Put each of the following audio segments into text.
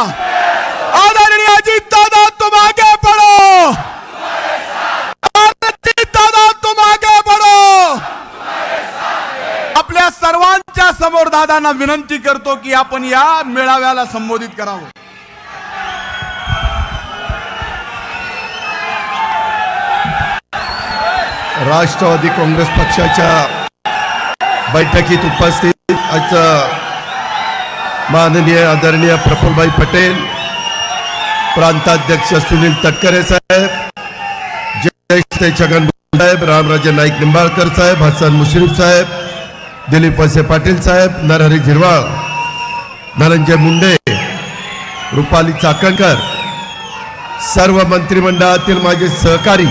आदरणीय अजित दादा तुम आगे बढ़ो, अजित दादा तुम आगे बढ़ो। आपल्या सर्वांच्या समोर दादांना विनंती करतो की आपण या मेळाव्याला संबोधित करावं। राष्ट्रवादी काँग्रेस पक्षाच्या बैठकीत उपस्थित आज माननीय आदरणीय प्रफुल्लभाई पटेल, प्रांताध्यक्ष सुनील तटकरे साहेब, ज्येष्ठ छगन साहेब, रामराजे नाईक निंबाळकर साहेब, हसन मुश्रीफ साहेब, दिलीप वळसे पाटील साहेब, नरहरी झिरवाळ, धनंजय मुंडे, रुपाली चाकणकर, सर्व मंत्रिमंडळातील माझे सहकारी,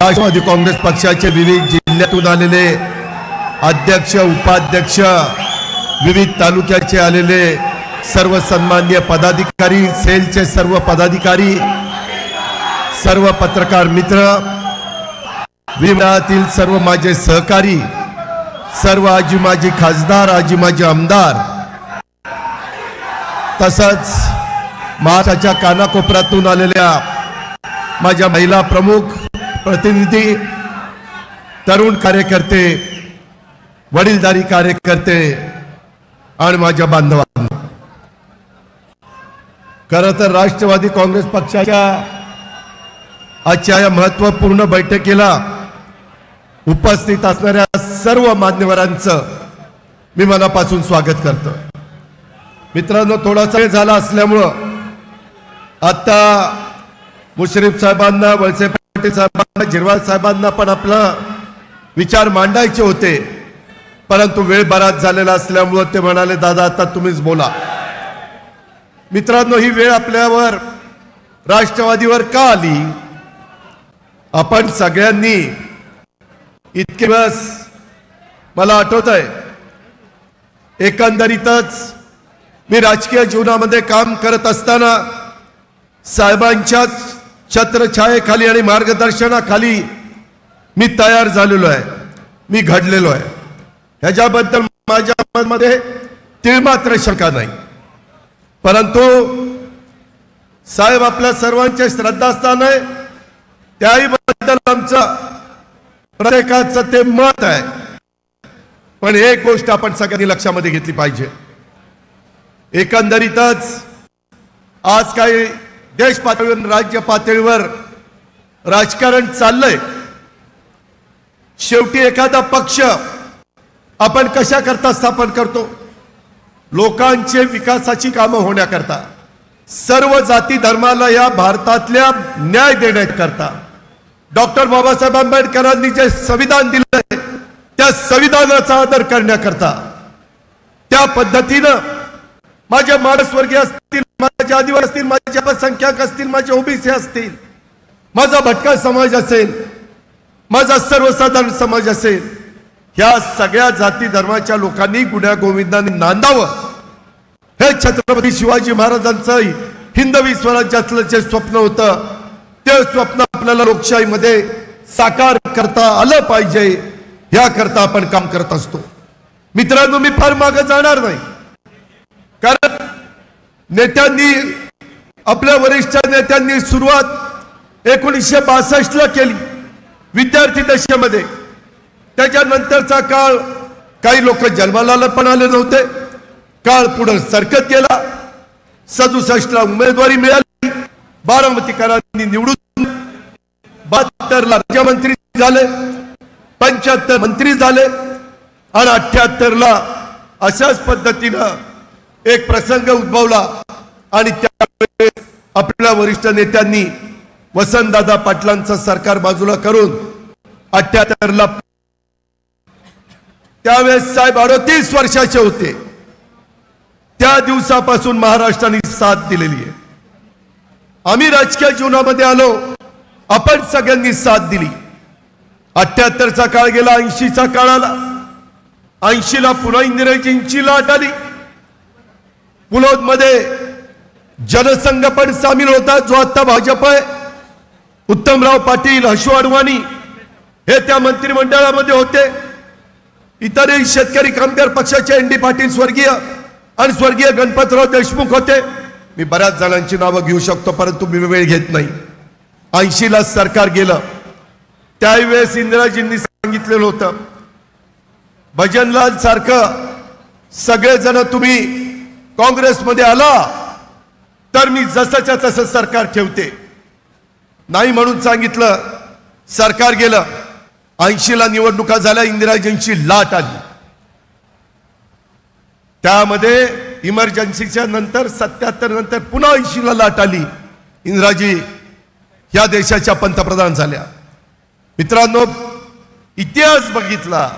राष्ट्रवादी काँग्रेस पक्षाचे विविध जिल्ह्यातून आलेले अध्यक्ष, उपाध्यक्ष, विविध तालुक्याचे आलेले सर्व सन्माननीय पदाधिकारी, सेलचे सर्व पदाधिकारी, सर्व पत्रकार मित्र, विभागातील सर्व माझे सहकारी, सर्व आजी माजी खासदार, आजी माजी आमदार, तसंच महाराष्ट्राच्या कानाकोपऱ्यातून आलेल्या माझ्या महिला प्रमुख, प्रतिनिधी, तरुण कार्यकर्ते, वडीलधारी कार्यकर्ते आणि माझ्या बांधवांनो, खरं तर राष्ट्रवादी काँग्रेस पक्षाच्या आजच्या या महत्त्वपूर्ण बैठकीला उपस्थित असणाऱ्या सर्व मान्यवरांचं मी मनापासून स्वागत करतो। मित्रांनो, थोडासा वेळ झाला असल्यामुळं आता मुश्रीफ साहेबांना, वळसे पाटील साहेबांना, झिरवाळ साहेबांना पण आपला विचार मांडायचे होते, परंतु वेळ बराच झालेला असल्यामुळं ते म्हणाले दादा आता तुम्हीच बोला। मित्रांनो, ही वेळ आपल्यावर, राष्ट्रवादीवर का आली? आपण सगळ्यांनी इतके दिवस, मला आठवत आहे, एकंदरीतच मी राजकीय जीवनामध्ये काम करत असताना साहेबांच्या छत्रछायेखाली आणि मार्गदर्शनाखाली मी तयार झालेलो आहे, मी घडलेलो आहे। ह्याच्याबद्दल माझ्या मनामध्ये तिळमात्र शंका नाही, परंतु साहेब आपल्या सर्वांचे श्रद्धास्थान आहे, त्याही बद्दल आमचं प्रत्येकाचं ते मत आहे। पण एक गोष्ट आपण सगळ्यांनी लक्षामध्ये घेतली पाहिजे, एकंदरीतच आज काही देश पातळीवर, राज्य पातळीवर राजकारण चाललंय। शेवटी एखादा पक्ष आपण कशा करता स्थापन करतो? लोकांचे विकासाची कामं होण्याकरता, सर्व जाती धर्माला या भारतातल्या न्याय देण्याकरता, डॉक्टर बाबासाहेब आंबेडकरांनी जे संविधान दिलंय त्या संविधानाचा आदर करण्याकरता, त्या पद्धतीनं माझे मागासवर्गीय असतील, माझे आदिवासी असतील, माझे अल्पसंख्याक असतील, माझे ओबीसी असतील, माझा भटका समाज असेल, माझा सर्वसाधारण समाज असेल, ह्या सगळ्या जाती धर्माच्या लोकांनी गुण्या गोविंदाने नांदावं, हे छत्रपती शिवाजी महाराजांचं हिंदवी स्वराज्यातलं जे स्वप्न होतं, ते स्वप्न आपल्याला लोकशाहीमध्ये साकार करता आलं पाहिजे, याकरता आपण काम करत असतो। मित्रांनो, मी फार मागे जाणार नाही, कारण नेत्यांनी, आपल्या वरिष्ठ नेत्यांनी सुरुवात 1962 ला केली, विद्यार्थी दशेमध्ये। त्याच्यानंतरचा काळ, काही लोक जन्माला पण आले नव्हते, काळ पुढे सरकत गेला। 67 ला उमेदवारी मिळाली, बारामतीकरांनी निवडून, 72 ला राज्यमंत्री झाले, 75 मंत्री झाले, आणि 78 ला अशाच पद्धतीनं एक प्रसंग उद्भवला, आणि त्यावेळेस आपल्या वरिष्ठ नेत्यांनी वसंतदादा पाटलांचं सरकार बाजूला करून 78 ला, त्यावेळेस साहेब 38 वर्षाचे होते, त्या दिवसापासून महाराष्ट्राने साथ दिलेली आहे। आम्ही राजकीय जीवनामध्ये आलो, आपण सगळ्यांनी साथ दिली। 78 चा काळ गेला, 80 चा काळ आला, 80 ला पुन्हा इंदिराजींची लाट आली। पुलोद मध्ये जनसंघ पण सामील होता, जो आता भाजप आहे। उत्तमराव पाटील, हर्षू अडवाणी हे त्या मंत्रिमंडळामध्ये होते। इतरही शेतकरी कामगार पक्षाचे ND पाटील स्वर्गीय आणि स्वर्गीय गणपतराव देशमुख होते. मी बऱ्याच जणांची नावं घेऊ शकतो परंतु मी वेळ घेत नाही. 80ला सरकार गेलं त्यावेळेस इंदिराजींनी सांगितलेलं होतं भजनलाल सारखं सगळेजण तुम्ही काँग्रेसमध्ये आला तर मी जसंच्या तसं सरकार ठेवते. नाही म्हणून सांगितलं. सरकार गेलं. 80ला निवडणुका झाल्या. इंदिराजींची लाट आली. त्यामध्ये इमर्जन्सीच्या नंतर 77 नंतर पुन्हा 80ला लाट आली. इंदिराजी या देशाच्या पंतप्रधान झाल्या. मित्रांनो इतिहास बघितला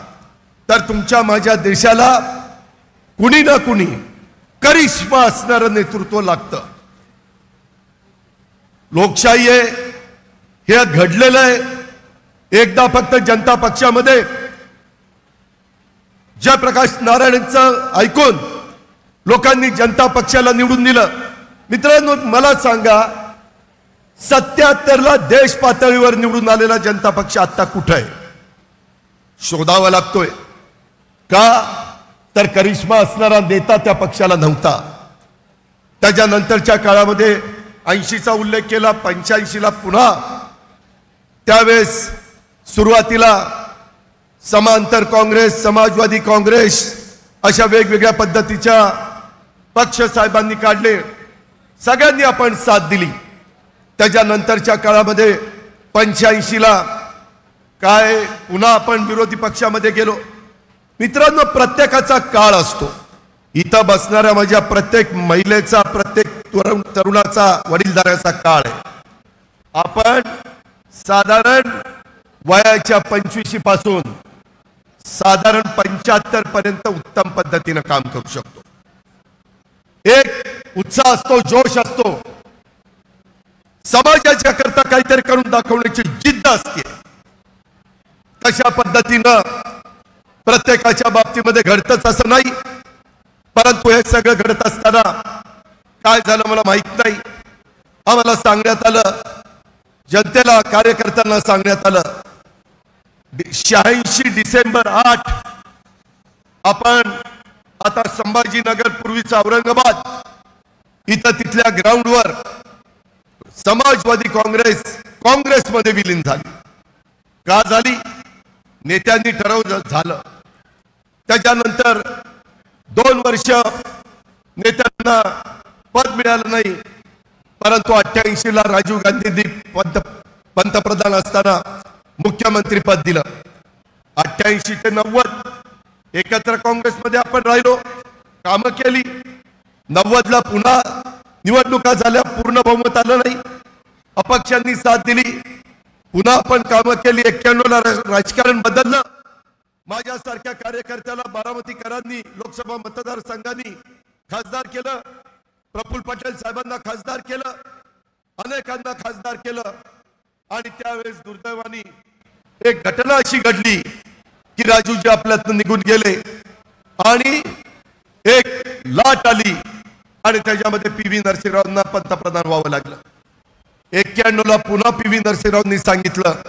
तर तुमच्या माझ्या देशाला कुणी ना कुणी करिश्मा असणारं नेतृत्व लागतं. लोकशाही आहे हे घडलेलं आहे. एकदा फक्त जनता पक्षामध्ये जयप्रकाश नारायणचं ऐकून लोकांनी जनता पक्षाला निवडून दिलं. मित्रांनो मला सांगा 77ला देश पातळीवर निवडून आलेला जनता पक्ष आता कुठे आहे? शोधावा लागतोय. का तर करिश्मा असणारा नेता त्या पक्षाला नव्हता. त्याच्यानंतरच्या काळामध्ये 80चा उल्लेख केला. 85ला पुन्हा त्यावेळेस सुरुवातीला समांतर काँग्रेस समाजवादी काँग्रेस अशा वेगवेगळ्या पद्धतीच्या पक्ष साहेबांनी काढले. सगळ्यांनी आपण साथ दिली. त्याच्यानंतरच्या काळामध्ये 85ला काय पुन्हा आपण विरोधी पक्षामध्ये गेलो. मित्रांनो प्रत्येकाचा काळ असतो. इथं बसणाऱ्या माझ्या प्रत्येक महिलेचा प्रत्येक तरुणाचा वडीलधाऱ्याचा काळ आहे. आपण साधारण वयाच्या 25 पासून साधारण 75 पर्यंत उत्तम पद्धतीने काम करू शकतो. एक उत्साह असतो, जोश असतो, समाजाच्या करता काहीतरी करून दाखवण्याची जिद्द असते. तशा पद्धतीनं प्रत्येकाच्या बाबतीमध्ये घडतच असं नाही. परंतु हे सगळं घडत असताना काय झालं मला माहित नाही. आम्हाला सांगण्यात आलं, जनतेला कार्यकर्त्यांना सांगण्यात आलं 86 डिसेंबर 8 आपण आता संभाजीनगर पूर्वीचा औरंगाबाद इथं तिथल्या ग्राउंडवर समाजवादी काँग्रेसमध्ये विलीन झाली. का झाली? नेत्यांनी ठरवलं झालं. त्याच्यानंतर 2 वर्ष नेत्यांना पद मिळालं नाही. परंतु 88ला राजीव गांधींनी पंतप्रधान असताना मुख्यमंत्री पद दिलं. 88 ते 90 एकत्र काँग्रेसमध्ये आपण राहिलो, कामं केली. 90ला पुन्हा निवडणुका झाल्या, पूर्ण बहुमत आलं नाही, अपक्षांनी साथ दिली, पुन्हा आपण कामं केली. 91ला राजकारण बदललं. माझ्यासारख्या कार्यकर्त्याला बारामतीकरांनी लोकसभा मतदारसंघांनी खासदार केलं. प्रफुल्ल पटेल साहेबांना खासदार केलं, अनेकांना खासदार केलं. आणि त्यावेळेस दुर्दैवाने एक घटना अशी घडली की राजूजी आपल्यातून निघून गेले आणि एक लाट आली आणि त्याच्यामध्ये पी.व्ही. नरसिंहरावांना पंतप्रधान व्हावं लागलं. 91ला पुन्हा पी.व्ही. नरसिंहरावांनी सांगितलं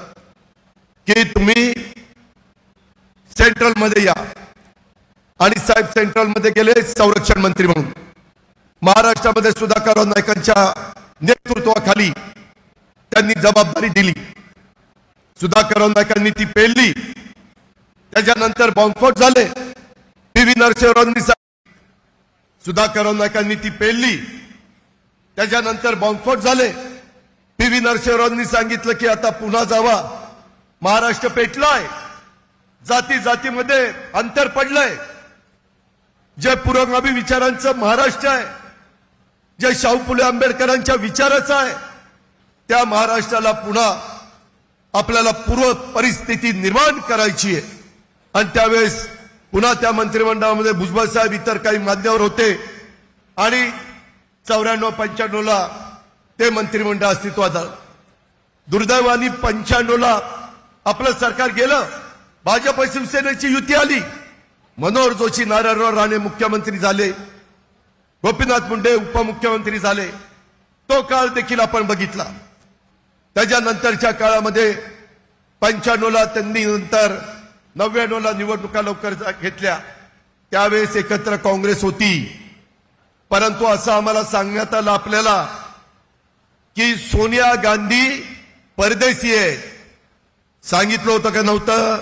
की तुम्ही सेंट्रल मध्ये या. आणि साहेब सेंट्रल मध्ये गेले संरक्षण मंत्री म्हणून. महाराष्ट्रामध्ये सुधाकरराव नाईकांच्या नेतृत्वाखाली त्यांनी जबाबदारी दिली. सुधाकरराव नाईकांनी ती पेलली. त्याच्यानंतर बॉम्बस्फोट झाले. पी.व्ही. नरसिंहरावांनी सुधाकरराव नाईकांनी ती पेलली. त्याच्यानंतर बॉम्बस्फोट झाले. पी.व्ही. नरसिंहरावांनी सांगितलं की आता पुन्हा जावा, महाराष्ट्र पेटलाय, जाती जातीमध्ये अंतर पडलंय. जे पुरोगामी विचारांचं महाराष्ट्र आहे, जे शाहू फुले आंबेडकरांच्या विचाराचं आहे, त्या महाराष्ट्राला पुन्हा आपल्याला पूर्व परिस्थिती निर्माण करायची आहे. आणि त्यावेळेस पुन्हा त्या मंत्रिमंडळामध्ये भुजबळ साहेब इतर काही मान्यवर होते आणि 94-95ला ते मंत्रिमंडळ अस्तित्वात आलं. दुर्दैवाने 95ला आपलं सरकार गेलं. भाजप शिवसेनेची युती आली. मनोहर जोशी नारायणराव राणे मुख्यमंत्री झाले, गोपीनाथ मुंडे उपमुख्यमंत्री झाले. तो काळ देखील आपण बघितला. त्याच्यानंतरच्या काळामध्ये 95ला त्यांनी नंतर 99ला निवडणुका लवकर घेतल्या. त्यावेळेस एकत्र काँग्रेस होती. परंतु असं आम्हाला सांगण्यात आलं आपल्याला की सोनिया गांधी परदेशी आहे. सांगितलं होतं का नव्हतं?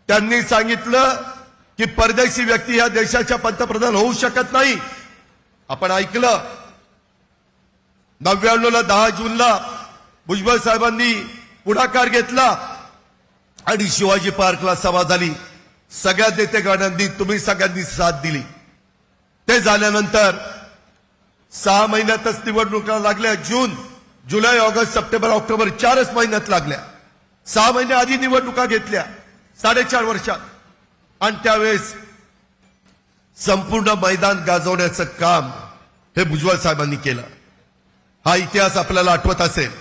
त्यांनी सांगितलं की परदेशी व्यक्ती या देशाच्या पंतप्रधान होऊ शकत नाही. आपण ऐकलं. 99ला 10 जूनला भुजबळ साहेबांनी पुढाकार घेतला आणि शिवाजी पार्कला सभा झाली. सगळ्या नेतेगणांनी तुम्ही सगळ्यांनी साथ दिली. ते झाल्यानंतर 6 महिन्यातच निवडणुका लागल्या. जून, जुलै, ऑगस्ट, सप्टेंबर, ऑक्टोबर 4च महिन्यात लागल्या. 6 महिने आधी निवडणुका घेतल्या 4.5 वर्षात. आणि त्यावेळेस संपूर्ण मैदान गाजवण्याचं काम हे भुजबळ साहेबांनी केलं. हा इतिहास आपल्याला आठवत असेल.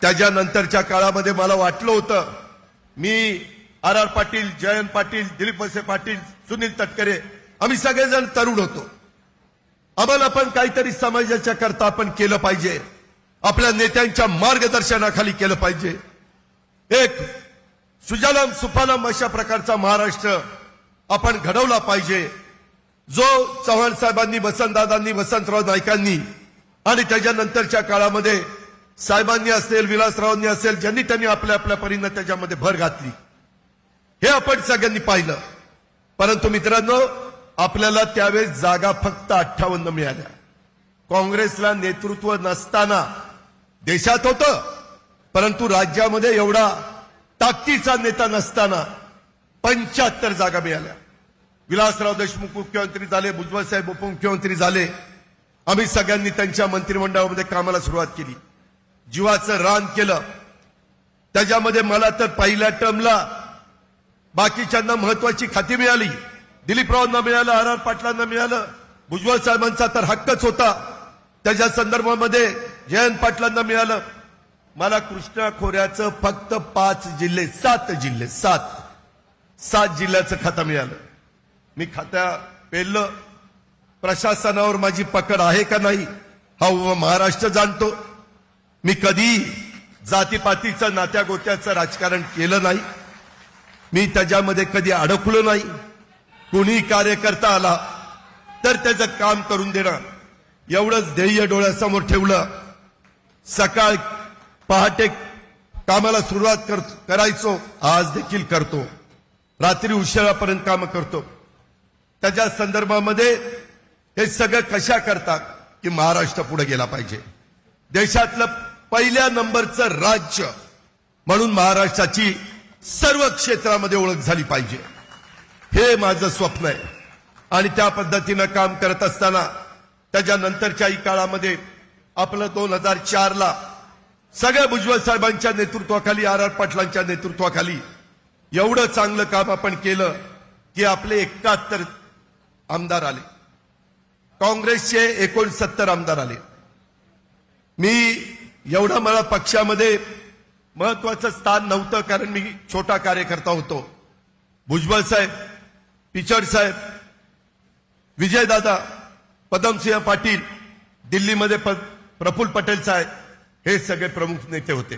त्याच्यानंतरच्या काळामध्ये मला वाटलं होतं, मी आर पाटील, जयंत पाटील, दिलीप वळसे पाटील, सुनील तटकरे, आम्ही सगळेजण तरुण होतो. आम्हाला पण काहीतरी समाजाच्या करता आपण केलं पाहिजे. आपल्या नेत्यांच्या मार्गदर्शनाखाली केलं पाहिजे. एक सुजलाम सुफलाम अशा प्रकारचा महाराष्ट्र आपण घडवला पाहिजे, जो चव्हाण साहेबांनी, वसंतदादांनी, वसंतराव नाईकांनी आणि त्याच्यानंतरच्या काळामध्ये साहेबांनी असेल, विलासरावांनी असेल, ज्यांनी त्यांनी आपल्या आपल्या परीनं त्याच्यामध्ये भर घातली. हे आपण सगळ्यांनी पाहिलं. परंतु मित्रांनो, आपल्याला त्यावेळेस जागा फक्त 58 मिळाल्या. काँग्रेसला नेतृत्व नसताना देशात होतं, परंतु राज्यामध्ये एवढा ताकदीचा नेता नसताना 75 जागा मिळाल्या. विलासराव देशमुख मुख्यमंत्री झाले, भुजबळ साहेब उपमुख्यमंत्री झाले. आम्ही सगळ्यांनी त्यांच्या मंत्रिमंडळामध्ये कामाला सुरुवात केली. जीवाचं रान केलं. त्याच्यामध्ये मला तर पहिल्या टर्मला बाकीच्यांना महत्वाची खाती मिळाली. दिलीपरावांना मिळालं, आर पाटलांना मिळालं. भुजबळ साहेबांचा तर हक्कच होता. त्याच्या संदर्भामध्ये जयंत पाटलांना मिळालं. मला कृष्णा खोऱ्याचं फक्त 7 जिल्ह्याचं खातं मिळालं. मी खात्या पेरलं. प्रशासनावर माझी पकड आहे का नाही हा महाराष्ट्र जाणतो. मी कधी जातीपातीचं, नात्या गोत्याचं राजकारण केलं नाही. मी त्याच्यामध्ये कधी अडकलो नाही. कोणी कार्यकर्ता आला तर त्याचं काम करून देणं, एवढंच ध्येय डोळ्यासमोर ठेवलं. सकाळ पहाटे कामाला सुरुवात करायचो, आज देखील करतो. रात्री उशिरापर्यंत काम करतो. त्याच्या संदर्भामध्ये हे सगळं कशा करतात की महाराष्ट्र पुढे गेला पाहिजे. देशातलं पहिल्या नंबरचं राज्य म्हणून महाराष्ट्राची सर्व क्षेत्रामध्ये ओळख झाली पाहिजे. हे माझं स्वप्न आहे. आणि त्या पद्धतीनं काम करत असताना त्याच्यानंतरच्याही काळामध्ये आपलं 2004ला सगळ्या भुजबळ साहेबांच्या नेतृत्वाखाली, आर पाटलांच्या नेतृत्वाखाली एवढं चांगलं काम आपण केलं की आपले 71 आमदार आले. काँग्रेसचे 69 आमदार आले. मी एवढं मला पक्षामध्ये महत्वाचं स्थान नव्हतं, कारण मी छोटा कार्यकर्ता होतो. भुजबळ साहेब, पिचड साहेब, विजयदादा, पदमसिंह पाटील, दिल्लीमध्ये प्रफुल्ल पटेल साहेब, हे सगळे प्रमुख नेते होते.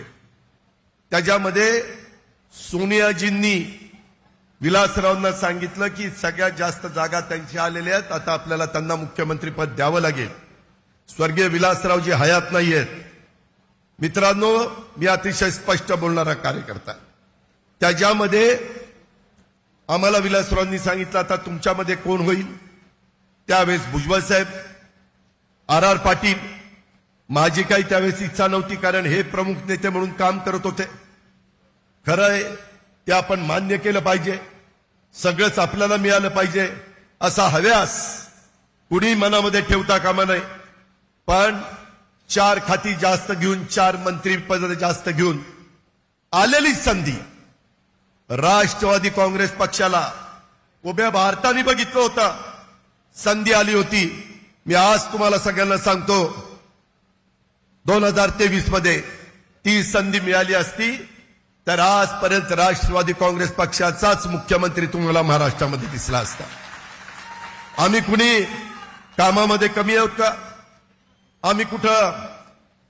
त्याच्यामध्ये सोनियाजींनी विलासरावांना सांगितलं की सगळ्यात जास्त जागा त्यांच्या आलेल्या आहेत, आता आपल्याला त्यांना मुख्यमंत्रीपद द्यावं लागेल. स्वर्गीय विलासरावजी हयात नाहीयेत. मित्रांनो, मी अतिशय स्पष्ट बोलणारा कार्यकर्ता. त्याच्यामध्ये आम्हाला विलासरावांनी सांगितलं आता तुमच्यामध्ये कोण होईल. त्यावेळेस भुजबळ साहेब, आर पाटील. माझी काही त्यावेळेस इच्छा नव्हती, कारण हे प्रमुख नेते म्हणून काम करत होते. खरं आहे, ते आपण मान्य केलं पाहिजे. सगळंच आपल्याला मिळालं पाहिजे असा हव्यास कुणी मनामध्ये ठेवता कामा नये. पण 4 खाती जास्त घेऊन, 4 मंत्रीपद जास्त घेऊन आलेली संधी राष्ट्रवादी काँग्रेस पक्षाला उभ्या भारताने बघितलं होतं. संधी आली होती. मी आज तुम्हाला सगळ्यांना सांगतो, 2023 मध्ये ती संधी मिळाली असती तर आजपर्यंत राष्ट्रवादी काँग्रेस पक्षाचाच मुख्यमंत्री तुम्हाला महाराष्ट्रामध्ये दिसला असता. आम्ही कुणी कामामध्ये कमी आहोत का? आम्ही कुठं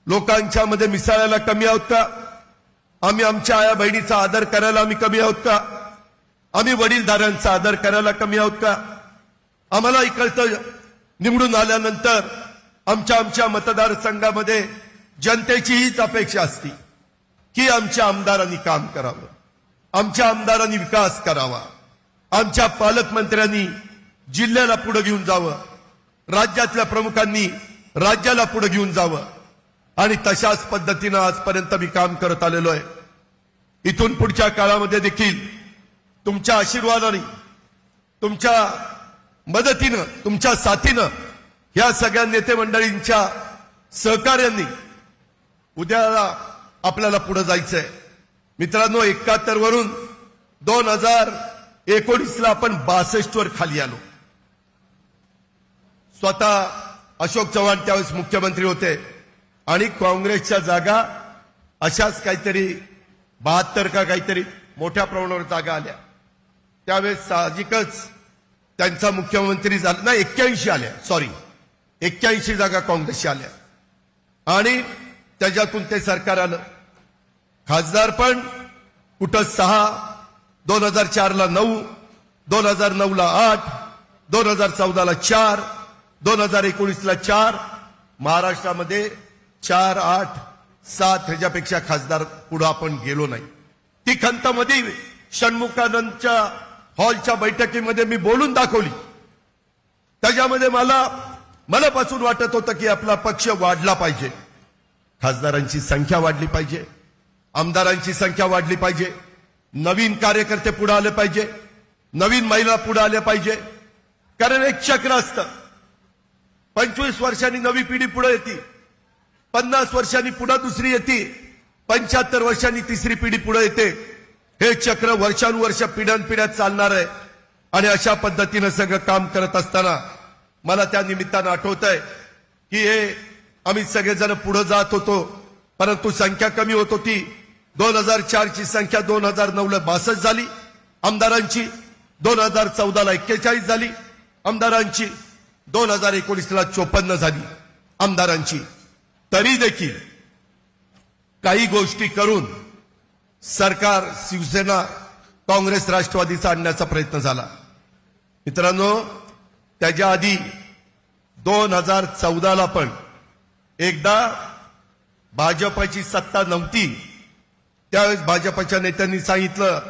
लोकांच्या मध्ये मिसळायला कमी आहोत का? आम्ही आमच्या आया बहिणीचा आदर करायला आम्ही कमी आहोत का? आम्ही वडीलधाऱ्यांचा आदर करायला कमी आहोत का? आम्हाला कळतं निवडून आल्यानंतर आमच्या मतदारसंघामध्ये जनतेची हीच अपेक्षा असती की आमच्या आमदारांनी काम करावं, आमच्या आमदारांनी विकास करावा, आमच्या पालकमंत्र्यांनी जिल्ह्याला पुढे घेऊन जावं, राज्यातल्या प्रमुखांनी राज्याला पुढे घेऊन जावं. आणि तशाच पद्धतीनं आजपर्यंत मी काम करत आलेलो आहे. इथून पुढच्या काळामध्ये देखील तुमच्या आशीर्वादाने, तुमच्या मदतीनं, तुमच्या साथीनं, या सगळ्या नेते मंडळींच्या सहकार्याने उद्याला आपल्याला पुढे जायचंय. मित्रांनो, 71 वरून 2019ला आपण 62 वर खाली आलो. स्वतः अशोक चव्हाण त्यावेळेस मुख्यमंत्री होते आणि काँग्रेसच्या जागा अशाच काहीतरी 72 का काहीतरी मोठ्या प्रमाणावर जागा आल्या. त्यावेळेस साहजिकच त्यांचा मुख्यमंत्री झाला नाही, 81 आल्या, 81 जागा काँग्रेसच्या आल्या आणि त्याच्यातून ते सरकार आलं. खासदार पण कुठं 6, 2004ला 9, 2009ला 8, 2014ला 4, 2019ला 4, महाराष्ट्रामध्ये 4, 8, 7 ह्याच्यापेक्षा खासदार पुढे आपण गेलो नाही. ती खंत मध्ये षण्मुखानंदच्या हॉलच्या बैठकीमध्ये मी बोलून दाखवली. त्याच्यामध्ये मनापासून वाटत होतं की आपला पक्ष वाढला पाहिजे, खासदारांची संख्या वाढली पाहिजे, आमदारांची संख्या वाढली पाहिजे, नवीन कार्यकर्ते पुढे आले पाहिजे, नवीन महिला पुढे आल्या पाहिजे. कारण एक चक्र असतं, 25 वर्षांनी नवी पिढी पुढे येते, 50 वर्षांनी पुन्हा दुसरी येते, 75 वर्षांनी तिसरी पिढी पुढे येते. हे चक्र वर्षानुवर्ष पिढ्यानपिढ्या चालणार आहे. आणि अशा पद्धतीनं सगळं काम करत असताना मला त्या निमित्तानं आठवत आहे की हे आम्ही सगळेजण पुढे जात होतो, परंतु संख्या कमी होत होती. 2004 ची संख्या 2009ला 62 झाली आमदारांची, 2014ला 41 झाली आमदारांची, 2019ला 54 झाली आमदारांची. तरी देखील काही गोष्टी करून सरकार शिवसेना, काँग्रेस, राष्ट्रवादीचा आणण्याचा प्रयत्न झाला. मित्रांनो, त्याच्या आधी 2014ला पण एकदा भाजपची सत्ता नव्हती. त्यावेळेस भाजपच्या नेत्यांनी सांगितलं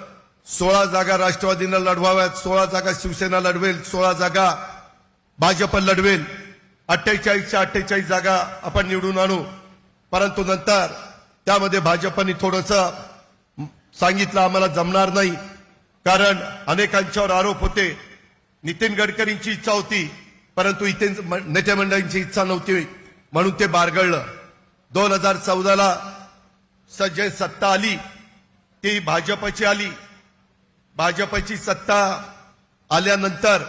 16 जागा राष्ट्रवादीनं लढवाव्यात, 16 जागा शिवसेना लढवेल, 16 जागा भाजप लढवेल, 48च्या 48 जागा आपण निवडून आणू. परंतु नंतर त्यामध्ये भाजपने थोडंसं सांगितलं आम्हाला जमणार नाही, कारण अनेकांच्यावर आरोप होते. नितीन गडकरींची इच्छा होती, परंतु इथे नेते मंडळींची इच्छा नव्हती, म्हणून ते बारगळलं. 2014ला जे सत्ता आली ती भाजपची आली. भाजपची सत्ता आल्यानंतर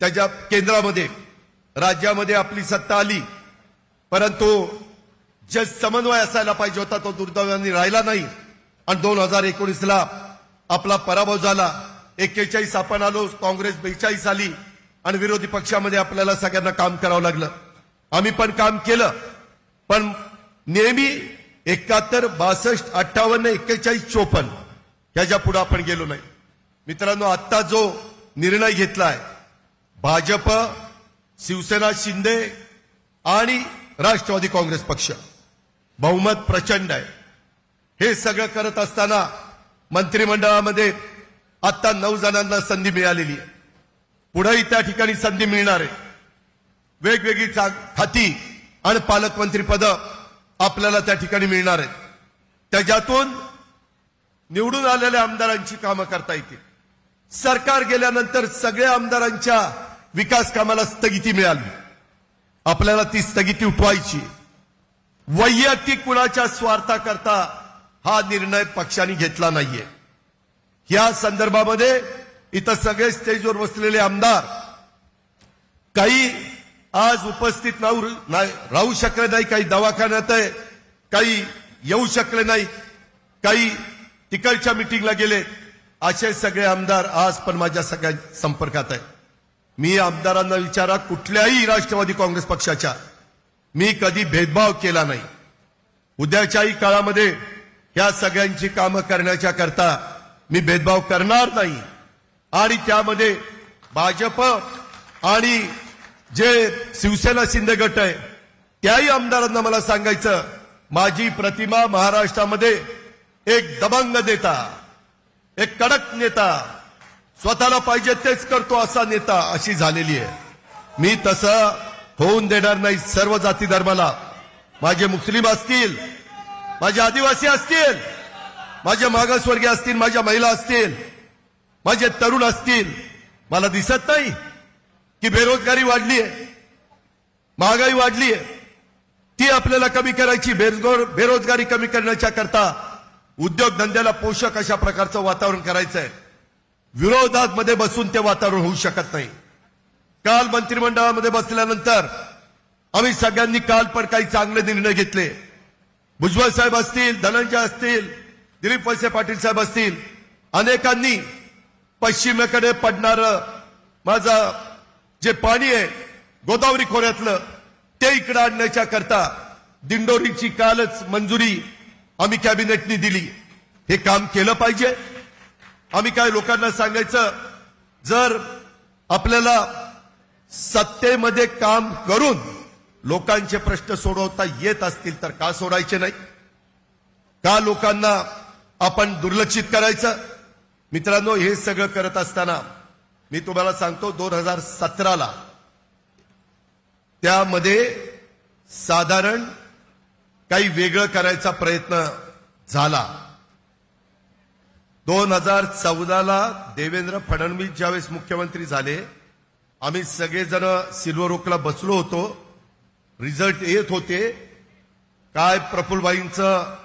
त्याच्या केंद्रामध्ये, राज्यामध्ये आपली सत्ता आली, परंतु जे समन्वय असायला पाहिजे होता तो दुर्दैवाने राहिला नाही. आणि 2019ला आपला पराभव झाला. 41 आपण आलो, काँग्रेस 42 आली आणि विरोधी पक्षामध्ये आपल्याला सगळ्यांना काम करावं लागलं. आम्ही पण काम केलं, पण नेहमी 71, 62, 58, 41, 54 ह्याच्या पुढे आपण गेलो नाही. मित्रांनो, आता जो निर्णय घेतलाय भाजप, शिवसेना, शिंदे आणि राष्ट्रवादी काँग्रेस पक्ष, बहुमत प्रचंड आहे. हे सगळं करत असताना मंत्रिमंडळामध्ये आता 9 जणांना संधी मिळालेली आहे. पुढेही त्या ठिकाणी संधी मिळणार आहे. वेगवेगळी खाती आणि पालकमंत्री पद आपल्याला त्या ठिकाणी मिळणार आहेत. त्याच्यातून निवडून आलेल्या आमदारांची कामं करता येतील. सरकार गेल्यानंतर सगळ्या आमदारांच्या विकास कामाला स्थगिती मिळाली. आपल्याला ती स्थगिती उठवायची. वैयक्तिक कुणाच्या स्वार्थाकरता हा निर्णय पक्षाने घेतला नाहीये. या संदर्भामध्ये इथं सगळे स्टेजवर बसलेले आमदार काही आज उपस्थित राहू शकले नाही, काही दवाखान्यात आहे, काही येऊ शकले नाही, काही तिकडच्या मिटिंगला गेले. असे सगळे आमदार आज पण माझ्या सगळ्या संपर्कात आहे. मी आमदारांना विचारा, कुठल्याही राष्ट्रवादी काँग्रेस पक्षाच्या मी कधी भेदभाव केला नाही. उद्याच्याही काळामध्ये या सगळ्यांची कामं करण्याच्या करता मी भेदभाव करणार नाही. आणि त्यामध्ये भाजप आणि जे शिवसेना शिंदे गट आहे त्याही आमदारांना मला सांगायचं, माझी प्रतिमा महाराष्ट्रामध्ये एक दबंग नेता, एक कडक नेता, स्वतःला पाहिजे तेच करतो असा नेता अशी झालेली आहे. मी तसं होऊन देणार नाही. सर्व जाती धर्माला, माझे मुस्लिम असतील, माझे आदिवासी असतील, माझे मागासवर्गीय असतील, माझ्या महिला असतील, माझे तरुण असतील, मला दिसत नाही की बेरोजगारी वाढली आहे, महागाई वाढली आहे, ती आपल्याला कमी करायची. बेरोजगारी कमी करण्याच्या करता उद्योगधंद्याला पोषक अशा प्रकारचं वातावरण करायचं आहे. विरोधात मध्ये बसून ते वातावरण होऊ शकत नाही. काल मंत्रिमंडळामध्ये बसल्यानंतर आम्ही सगळ्यांनी काल पण काही चांगले निर्णय घेतले. भुजबळ साहेब असतील, धनंजय असतील, दिलीप वळसे पाटील साहेब असतील, अनेकांनी पश्चिमेकडे पडणारं माझं जे पाणी आहे गोदावरी खोऱ्यातलं ते इकडे आणण्याच्या करता दिंडोरीची कालच मंजुरी आम्ही कॅबिनेटनी दिली. हे काम केलं पाहिजे. आम्ही काय लोकांना सांगायचं, जर आपल्याला सत्तेमध्ये काम करून लोकांचे प्रश्न सोडवता येत असतील तर का सोडायचे नाही? का लोकांना आपण दुर्लक्षित करायचं? मित्रांनो, हे सगळं करत असताना मी तुम्हाला सांगतो 2017ला त्यामध्ये साधारण काही वेगळं करायचा प्रयत्न झाला. 2014ला देवेंद्र फडणवीस ज्यावेळेस मुख्यमंत्री झाले, आम्ही सगळेजण सिल्वर ओकला बसलो होतो. रिझल्ट येत होते. काय प्रफुल्लबाईंचं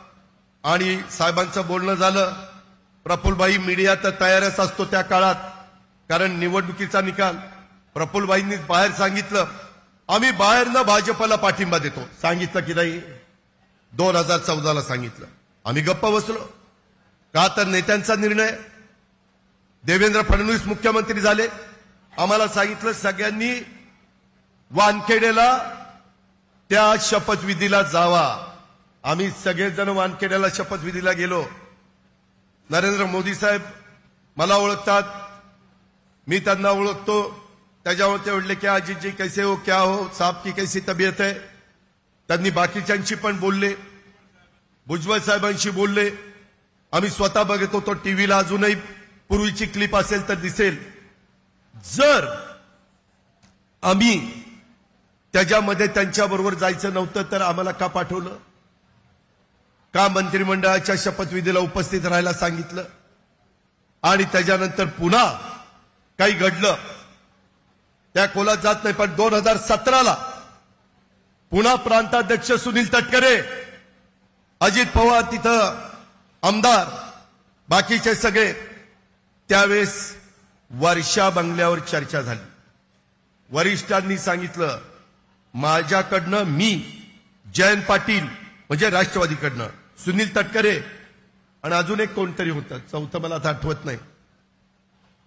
आणि साहेबांचं बोलणं झालं. प्रफुल्लबाई मीडिया तर तयारच असतो त्या काळात, कारण निवडणुकीचा निकाल. प्रफुल्लबाईंनी बाहेर सांगितलं, आम्ही बाहेरनं भाजपला पाठिंबा देतो. सांगितलं की नाही? 2014ला सांगितलं. आम्ही गप्प बसलो. का तर नेत्यांचा निर्णय. देवेंद्र फडणवीस मुख्यमंत्री झाले. आम्हाला सांगितलं सगळ्यांनी वानखेडेला त्या शपथविधीला जावा. आम्ही सगळेजण वानखेड्याला शपथविधीला गेलो. नरेंद्र मोदी साहेब मला ओळखतात, मी त्यांना ओळखतो. त्याच्यावर ते म्हटले की अजित जी कैसे हो, क्या हो, साहब की कैसी तबीयत है. त्यांनी बाकीच्यांशी पण बोलले, भुजबळ साहेबांशी बोलले. आम्ही स्वतः बघत होतो टीव्हीला. अजूनही पूर्वीची क्लिप असेल तर दिसेल. जर आम्ही त्याच्यामध्ये त्यांच्याबरोबर जायचं नव्हतं तर आम्हाला का पाठवलं? का मंत्रिमंडळाच्या शपथविधीला उपस्थित राहायला सांगितलं? आणि त्याच्यानंतर पुन्हा काही घडलं त्या खोलात जात नाही. पण 2017ला पुन्हा प्रांताध्यक्ष सुनील तटकरे, अजित पवार तिथं आमदार, बाकीचे सगळे. त्यावेळेस वर्षा बंगल्यावर चर्चा झाली. वरिष्ठांनी सांगितलं माझ्याकडनं, मी जयंत पाटील म्हणजे राष्ट्रवादीकडनं, सुनील तटकरे आणि अजून एक कोणतरी होतं, चौथं मला आता आठवत नाही,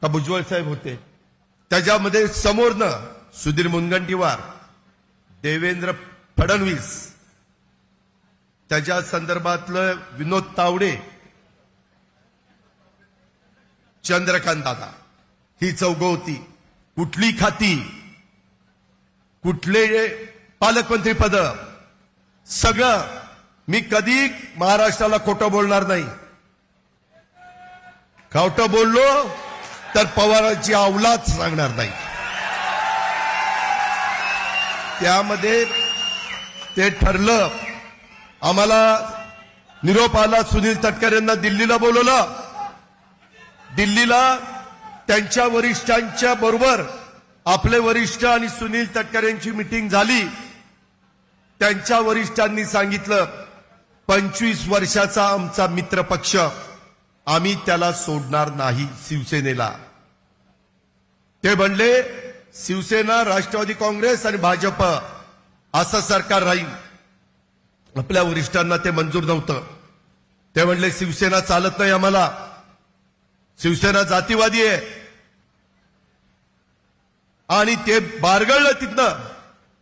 का भुजबळ साहेब होते. त्याच्यामध्ये समोरनं सुधीर मुनगंटीवार, देवेंद्र फडणवीस, त्याच्या संदर्भातलं विनोद तावडे, चंद्रकांत दादा, ही चौघं होती. कुठली खाती, कुठले पालकमंत्री पद, सगळं. मी कधी महाराष्ट्राला खोटं बोलणार नाही. खोटं बोललो तर पवारांची अवलाद सांगणार नाही. त्यामध्ये ते ठरलं. आम्हाला निरोप आला. सुनील तटकरेंना दिल्लीला बोलवलं. दिल्लीला त्यांच्या वरिष्ठांच्या बरोबर आपले वरिष्ठ आणि सुनील तटकरेंची मीटिंग झाली. त्यांच्या वरिष्ठांनी सांगितलं 25 वर्षाचा आमचा मित्र पक्ष, आम्ही त्याला सोडणार नाही शिवसेनेला. ते म्हणले शिवसेना, राष्ट्रवादी काँग्रेस आणि भाजप असं सरकार राहील. आपल्या वरिष्ठांना ते मंजूर नव्हतं. ते म्हणले शिवसेना चालत नाही आम्हाला, शिवसेना जातीवादी आहे. आणि ते बारगळलं. तिथनं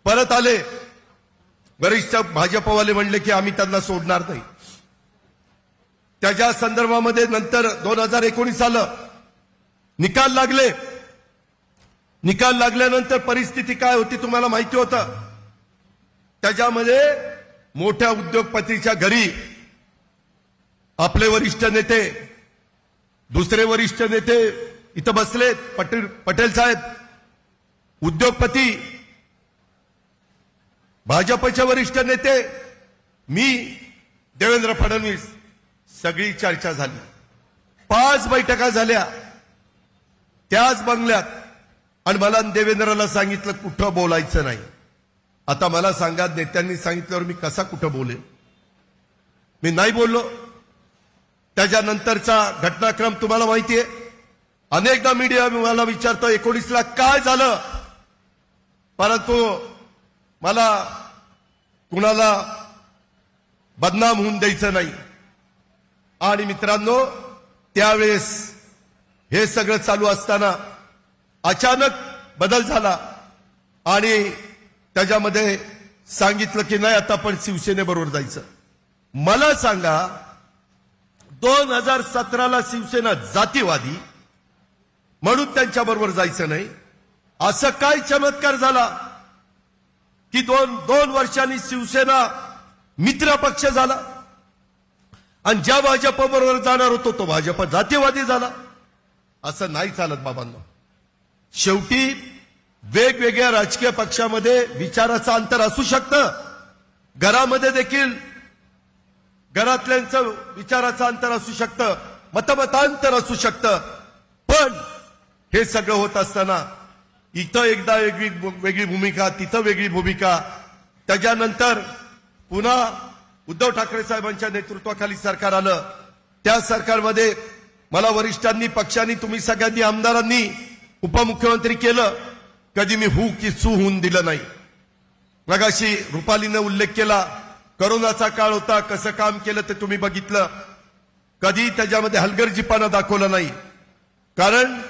परत आले. वरिष्ठ भाजपवाले म्हणले की आम्ही त्यांना सोडणार नाही. त्याच्या संदर्भामध्ये नंतर 2019 आलं, निकाल लागले. निकाल लागल्यानंतर परिस्थिती काय होती तुम्हाला माहिती होतं. त्याच्यामध्ये मोठ्या उद्योगपतीच्या घरी आपले वरिष्ठ नेते, दुसरे वरिष्ठ नेते इथं बसलेत, पटेल साहेब, उद्योगपती, भाजपचे वरिष्ठ नेते, मी, देवेंद्र फडणवीस, सगळी चर्चा झाली. 5 बैठका झाल्या त्याच बंगल्यात, आणि मला देवेंद्रला सांगितलं कुठं बोलायचं नाही. आता मला सांगा, नेत्यांनी सांगितल्यावर मी कसा कुठं बोलेन? मी नाही बोललो. त्याच्यानंतरचा घटनाक्रम तुम्हाला माहिती आहे. अनेकदा मीडिया मला विचारतं 19ला काय झालं, परंतु मला कुणाला बदनाम होऊन द्यायचं नाही. आणि मित्रांनो, त्यावेळेस हे सगळं चालू असताना अचानक बदल झाला आणि त्याच्यामध्ये सांगितलं की नाही आता आपण शिवसेनेबरोबर जायचं. मला सांगा, 2017ला शिवसेना जातीवादी म्हणून त्यांच्याबरोबर जायचं नाही, असं काय चमत्कार झाला की दोन वर्षांनी शिवसेना मित्र पक्ष झाला, आणि ज्या भाजप बरोबर जाणार होतो तो भाजप जातीवादी झाला? असं नाही चालत बाबांनो. शेवटी वेगवेगळ्या राजकीय पक्षामध्ये विचाराचं अंतर असू शकतं, घरामध्ये देखील घरातल्यांचं विचाराचं अंतर असू शकतं, मतमतांतर असू शकतं, पण हे सगळं होत असताना इथं एकदा वेगळी भूमिका, तिथं वेगळी भूमिका, त्याच्यानंतर पुन्हा उद्धव ठाकरे साहेबांच्या नेतृत्वाखाली सरकार आलं. त्या सरकारमध्ये मला वरिष्ठांनी, पक्षांनी, तुम्ही सगळ्यांनी, आमदारांनी उपमुख्यमंत्री केलं. कधी मी हू की सू होऊन दिलं नाही. मगाशी रुपालीने उल्लेख केला, करोनाचा काळ होता, कसं काम केलं ते तुम्ही बघितलं. कधी त्याच्यामध्ये हलगर्जीपणा दाखवला नाही, कारण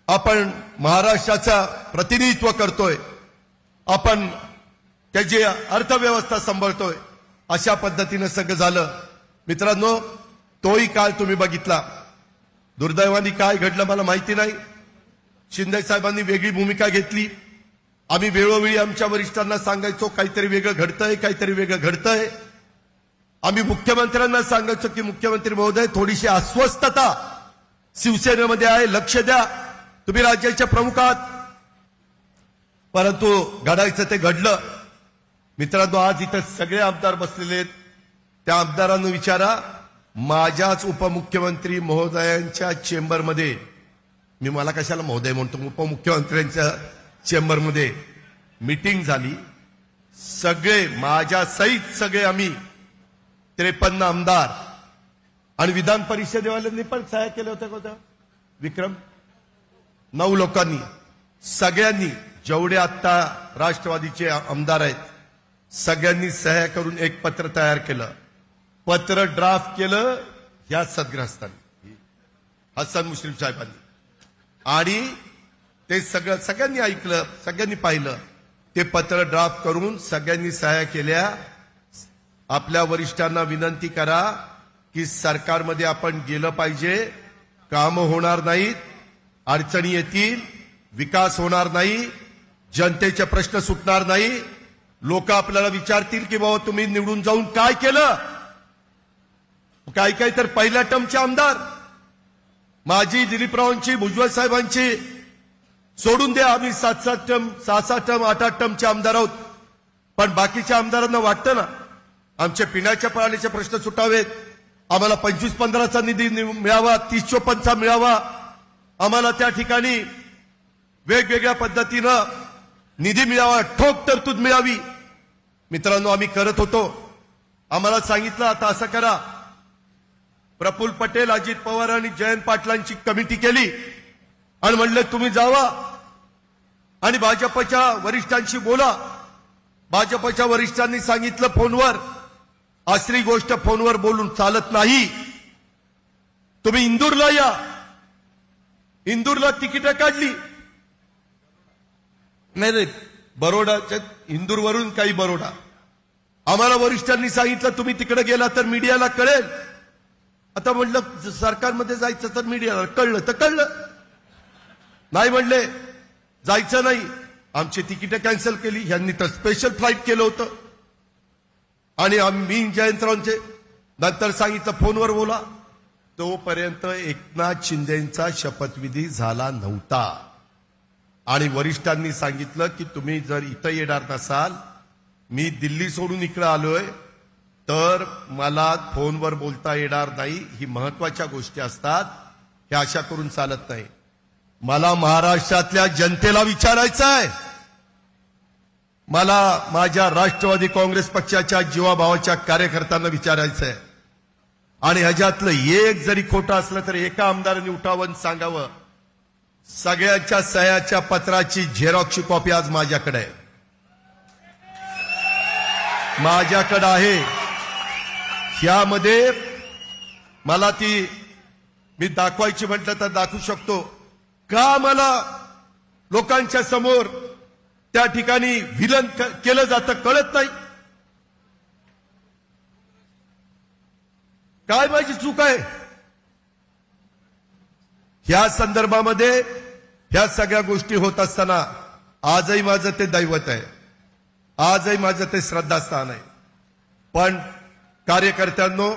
आपण महाराष्ट्राचा प्रतिनिधित्व करतोय, आपण त्याची अर्थव्यवस्था सांभाळतोय. अशा पद्धतीनं सगळं झालं. मित्रांनो, तोही काळ तुम्ही बघितला. दुर्दैवाने काय घडलं मला माहिती नाही. शिंदे साहेबांनी वेगळी भूमिका घेतली. आम्ही वेळोवेळी आमच्या वरिष्ठांना सांगायचो काहीतरी वेगळं घडतंय, काहीतरी वेगळं घडतंय. आम्ही मुख्यमंत्र्यांना सांगायचो की मुख्यमंत्री महोदय, थोडीशी अस्वस्थता शिवसेनेमध्ये आहे, लक्ष द्या, तुम्ही राज्याचे प्रमुख आहात. परंतु घडायचं ते घडलं. मित्रांनो, आज इथं सगळे आमदार बसलेले आहेत. त्या आमदारांना विचारा, माझ्याच उपमुख्यमंत्री महोदयांच्या चेंबरमध्ये, मी मला कशाला महोदय म्हणतो, उपमुख्यमंत्र्यांच्या चेंबरमध्ये मीटिंग झाली. सगळे माझ्या सहित सगळे आम्ही 53 आमदार आणि विधान परिषदेवाल्यांनी पण सह्या केल्या होत्या. विक्रम, 9 लोकांनी, सगळ्यांनी, जेवढे आता राष्ट्रवादीचे आमदार आहेत, सगळ्यांनी सह्या करून एक पत्र तयार केलं. पत्र ड्राफ्ट केलं या सद्ग्रस्तांनी, हसन मुश्रीफ साहेबांनी, आणि ते सगळ्यांनी ऐकलं, सगळ्यांनी पाहिलं. ते पत्र ड्राफ्ट करून सगळ्यांनी सह्या केल्या. आपल्या वरिष्ठांना विनंती करा की सरकारमध्ये आपण गेलं पाहिजे, कामं होणार नाहीत, अडचणी येतील, विकास होणार नाही, जनतेचे प्रश्न सुटणार नाही. लोक आपल्याला विचारतील की बाबा तुम्ही निवडून जाऊन काय केलं. काही तर पहिल्या टर्मचे आमदार, माजी दिलीपरावांची, भुजबळ साहेबांची सोडून द्या, आम्ही 7-7 टर्म, 6-6 टर्म, 8-8 टर्मचे आमदार आहोत. पण बाकीच्या आमदारांना वाटतं ना आमचे पिण्याच्या पाण्याचे प्रश्न सुटावेत, आम्हाला 25-15चा निधी मिळावा, 30-54चा मिळावा, आम्हाला त्या ठिकाणी वेगवेगळ्या पद्धतीनं निधी मिळावा, ठोक तरतूद मिळावी. मित्रांनो, आम्ही करत होतो. आम्हाला सांगितलं आता असं करा. प्रफुल्ल पटेल, अजित पवार आणि जयंत पाटलांची कमिटी केली आणि म्हणले तुम्ही जावा आणि भाजपच्या वरिष्ठांशी बोला. भाजपच्या वरिष्ठांनी सांगितलं फोनवर, असली गोष्ट फोनवर बोलून चालत नाही, तुम्ही इंदूरला या. इंदूरला तिकीट काढली. नाही, बरोडाच्या इंदूरवरून काही बरोडा. आम्हाला वरिष्ठांनी सांगितलं तुम्ही तिकडे गेला तर मीडियाला कळेल. आता म्हटलं सरकारमध्ये जायचं तर मीडियाला कळलं तर कळलं, नाही म्हणले जायचं नाही, आमची तिकीटं कॅन्सल केली, यांनी तर स्पेशल फ्लाईट केलं होतं. आणि मी जयंतरावांचे नंतर सांगितलं फोनवर बोला, तोपर्यंत एकनाथ शिंदेचा शपथविधी झाला नव्हता. आणि वरिष्ठांनी सांगितलं की तुम्ही जर इथं येणार नसाल, मी दिल्ली सोडून इकडे आलोय, तर मला फोनवर बोलता येणार नाही. ही महत्वाच्या गोष्टी असतात, हे अशा करून चालत नाही. मला महाराष्ट्रातल्या जनतेला विचारायचं आहे, मला माझ्या राष्ट्रवादी काँग्रेस पक्षाच्या जीवाभावाच्या कार्यकर्त्यांना विचारायचं आहे. आणि ह्याच्यातलं एक जरी खोटं असलं तर एका आमदारांनी उठावं सांगावं, सगळ्यांच्या सह्याच्या पत्राची झेरॉक्सची कॉपी आज माझ्याकडे आहे, माझ्याकडे आहे. ह्यामध्ये मला ती मी दाखवायची म्हटलं तर दाखवू शकतो. का मला लोकांच्या समोर त्या ठिकाणी विलन केलं जातं कळत नाही? काय माझी चूक आहे? ह्या संदर्भामध्ये ह्या सगळ्या गोष्टी होत असताना आजही माझं ते दैवत आहे, आजही माझं ते श्रद्धास्थान आहे. पण कार्यकर्त्यांनो,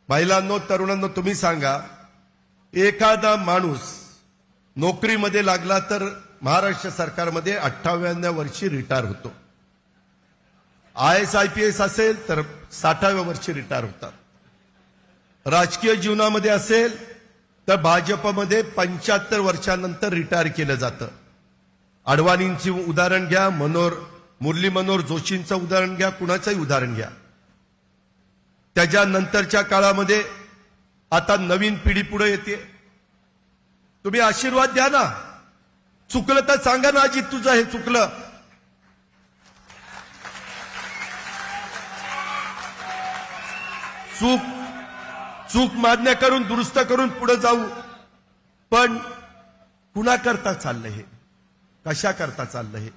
महिलांनो, तरुणांनो, तुम्ही सांगा, एखादा माणूस नोकरीमध्ये लागला तर महाराष्ट्र सरकारमध्ये 58व्या वर्षी रिटायर होतो. IAS IPS असेल तर 60व्या वर्षी रिटायर होतात. राजकीय जीवनामध्ये असेल तर भाजपमध्ये 75 वर्षांनंतर रिटायर केलं जातं. अडवाणींची उदाहरण घ्या, मुरली मनोहर जोशींचं उदाहरण घ्या, कुणाचंही उदाहरण घ्या. त्याच्यानंतरच्या काळामध्ये आता नवीन पिढी पुढे येते. तुम्ही आशीर्वाद द्या ना, चुकलं तर सांगा ना, अजित तुझं हे चुकलं. चूक मान्य करून दुरुस्त करून पुढे जाऊ. पण कुणा करता चाललं हे? कशा करता चाललं हे?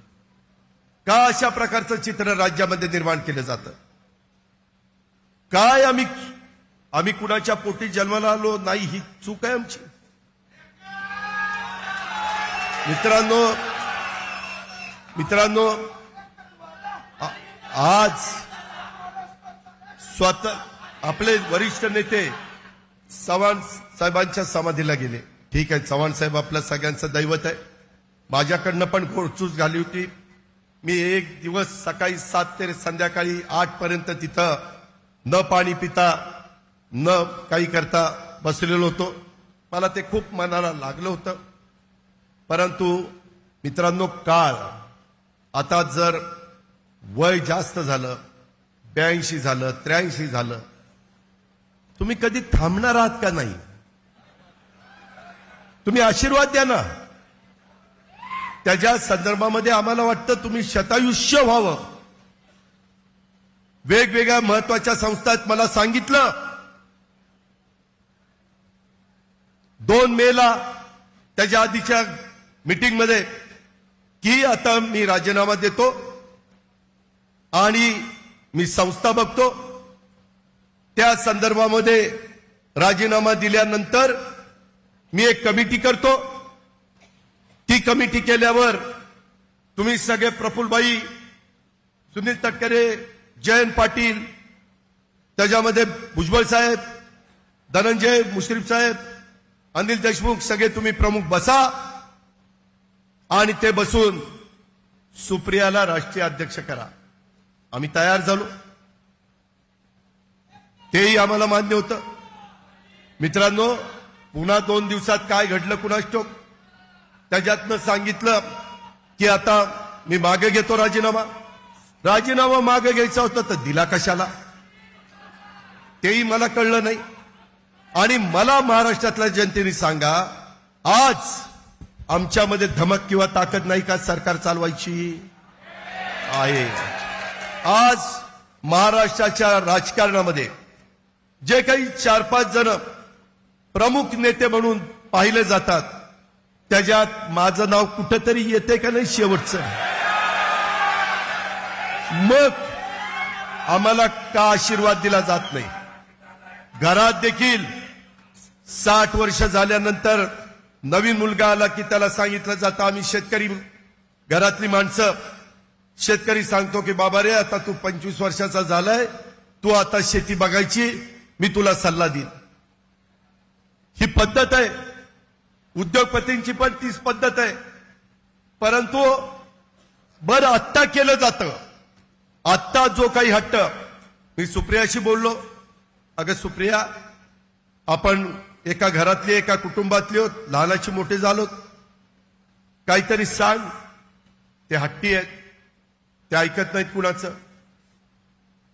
का अशा प्रकारचं चित्र राज्यामध्ये निर्माण केलं जातं? काय आम्ही कुणाच्या पोटी जन्माला आलो नाही, ही चूक आहे आमची. मित्रांनो, आज स्वतः आपले वरिष्ठ नेते चव्हाण साहेबांच्या समाधीला गेले. ठीक आहे, चव्हाण साहेब आपल्या सगळ्यांचं दैवत आहे. माझ्याकडनं पण घोडचूक झाली होती. मी एक दिवस सकाळी 7 ते संध्याकाळी 8 पर्यंत तिथं न पाणी पिता न काही करता बसलेलो होतो. मला ते खूप मनाला लागलं होतं. परंतु मित्रांनो, काळ आता जर वय जास्त झालं, 82 झालं, 83 झालं, तुम्ही कधी थांबणार आहात का नाही? तुम्ही आशीर्वाद द्या ना. त्याच्या संदर्भामध्ये आम्हाला वाटतं तुम्ही शतायुष्य व्हावं. वेगवेगळ्या महत्वाच्या संस्थात मला सांगितलं 2 मेला त्याच्या आधीच्या मीटिंगमध्ये की आता मी राजीनामा देतो आणि मी संस्था बघतो. त्या संदर्भामध्ये राजीनामा दिल्यानंतर मी एक कमिटी करतो. ती कमिटी केल्यावर तुम्ही सगळे प्रफुल्लबाई, सुनील तटकरे, जयंत पाटील, त्याच्यामध्ये भुजबळ साहेब, धनंजय मुश्रीफ साहेब, अनिल देशमुख, सगळे तुम्ही प्रमुख बसा आणि ते बसून सुप्रियाला राष्ट्रीय अध्यक्ष करा. आम्ही तयार झालो. तेही आम्हाला मान्य होतं. मित्रांनो, पुन्हा 2 दिवसात काय घडलं कुणास ठाऊक. त्याच्यातनं सांगितलं की आता मी मागे घेतो राजीनामा मागे घ्यायचा होता तर दिला कशाला, तेही मला कळलं नाही. आणि मला महाराष्ट्रातल्या जनतेने सांगा, आज आमच्यामध्ये धमक किंवा ताकद नाही का सरकार चालवायची? आहे. आज महाराष्ट्राच्या राजकारणामध्ये जे काही 4-5 जण प्रमुख नेते म्हणून पाहिले जातात, त्याच्यात माझं नाव कुठंतरी येते का नाही शेवटचं? मग आम्हाला का आशीर्वाद दिला जात नाही? घरात देखील 60 वर्ष झाल्यानंतर नवीन मुलगा आला की त्याला सांगितलं जातं, आम्ही शेतकरी घरातली माणसं, शेतकरी सांगतो की बाबा रे आता तू 25 वर्षाचा झालाय, तू आता शेती बघायची, मी तुला सल्ला देईन. ही पद्धत आहे. उद्योगपतींची पण तीच पद्धत आहे. परंतु बरं आत्ता केलं जातं. आत्ता जो काही हट्ट, मी सुप्रियाशी बोललो, अगं सुप्रिया, आपण एका घरातली एका कुटुंबातली होत, लहानाची मोठे झालोत, काहीतरी सांग. ते हट्टी आहेत, ते ऐकत नाहीत कुणाचं.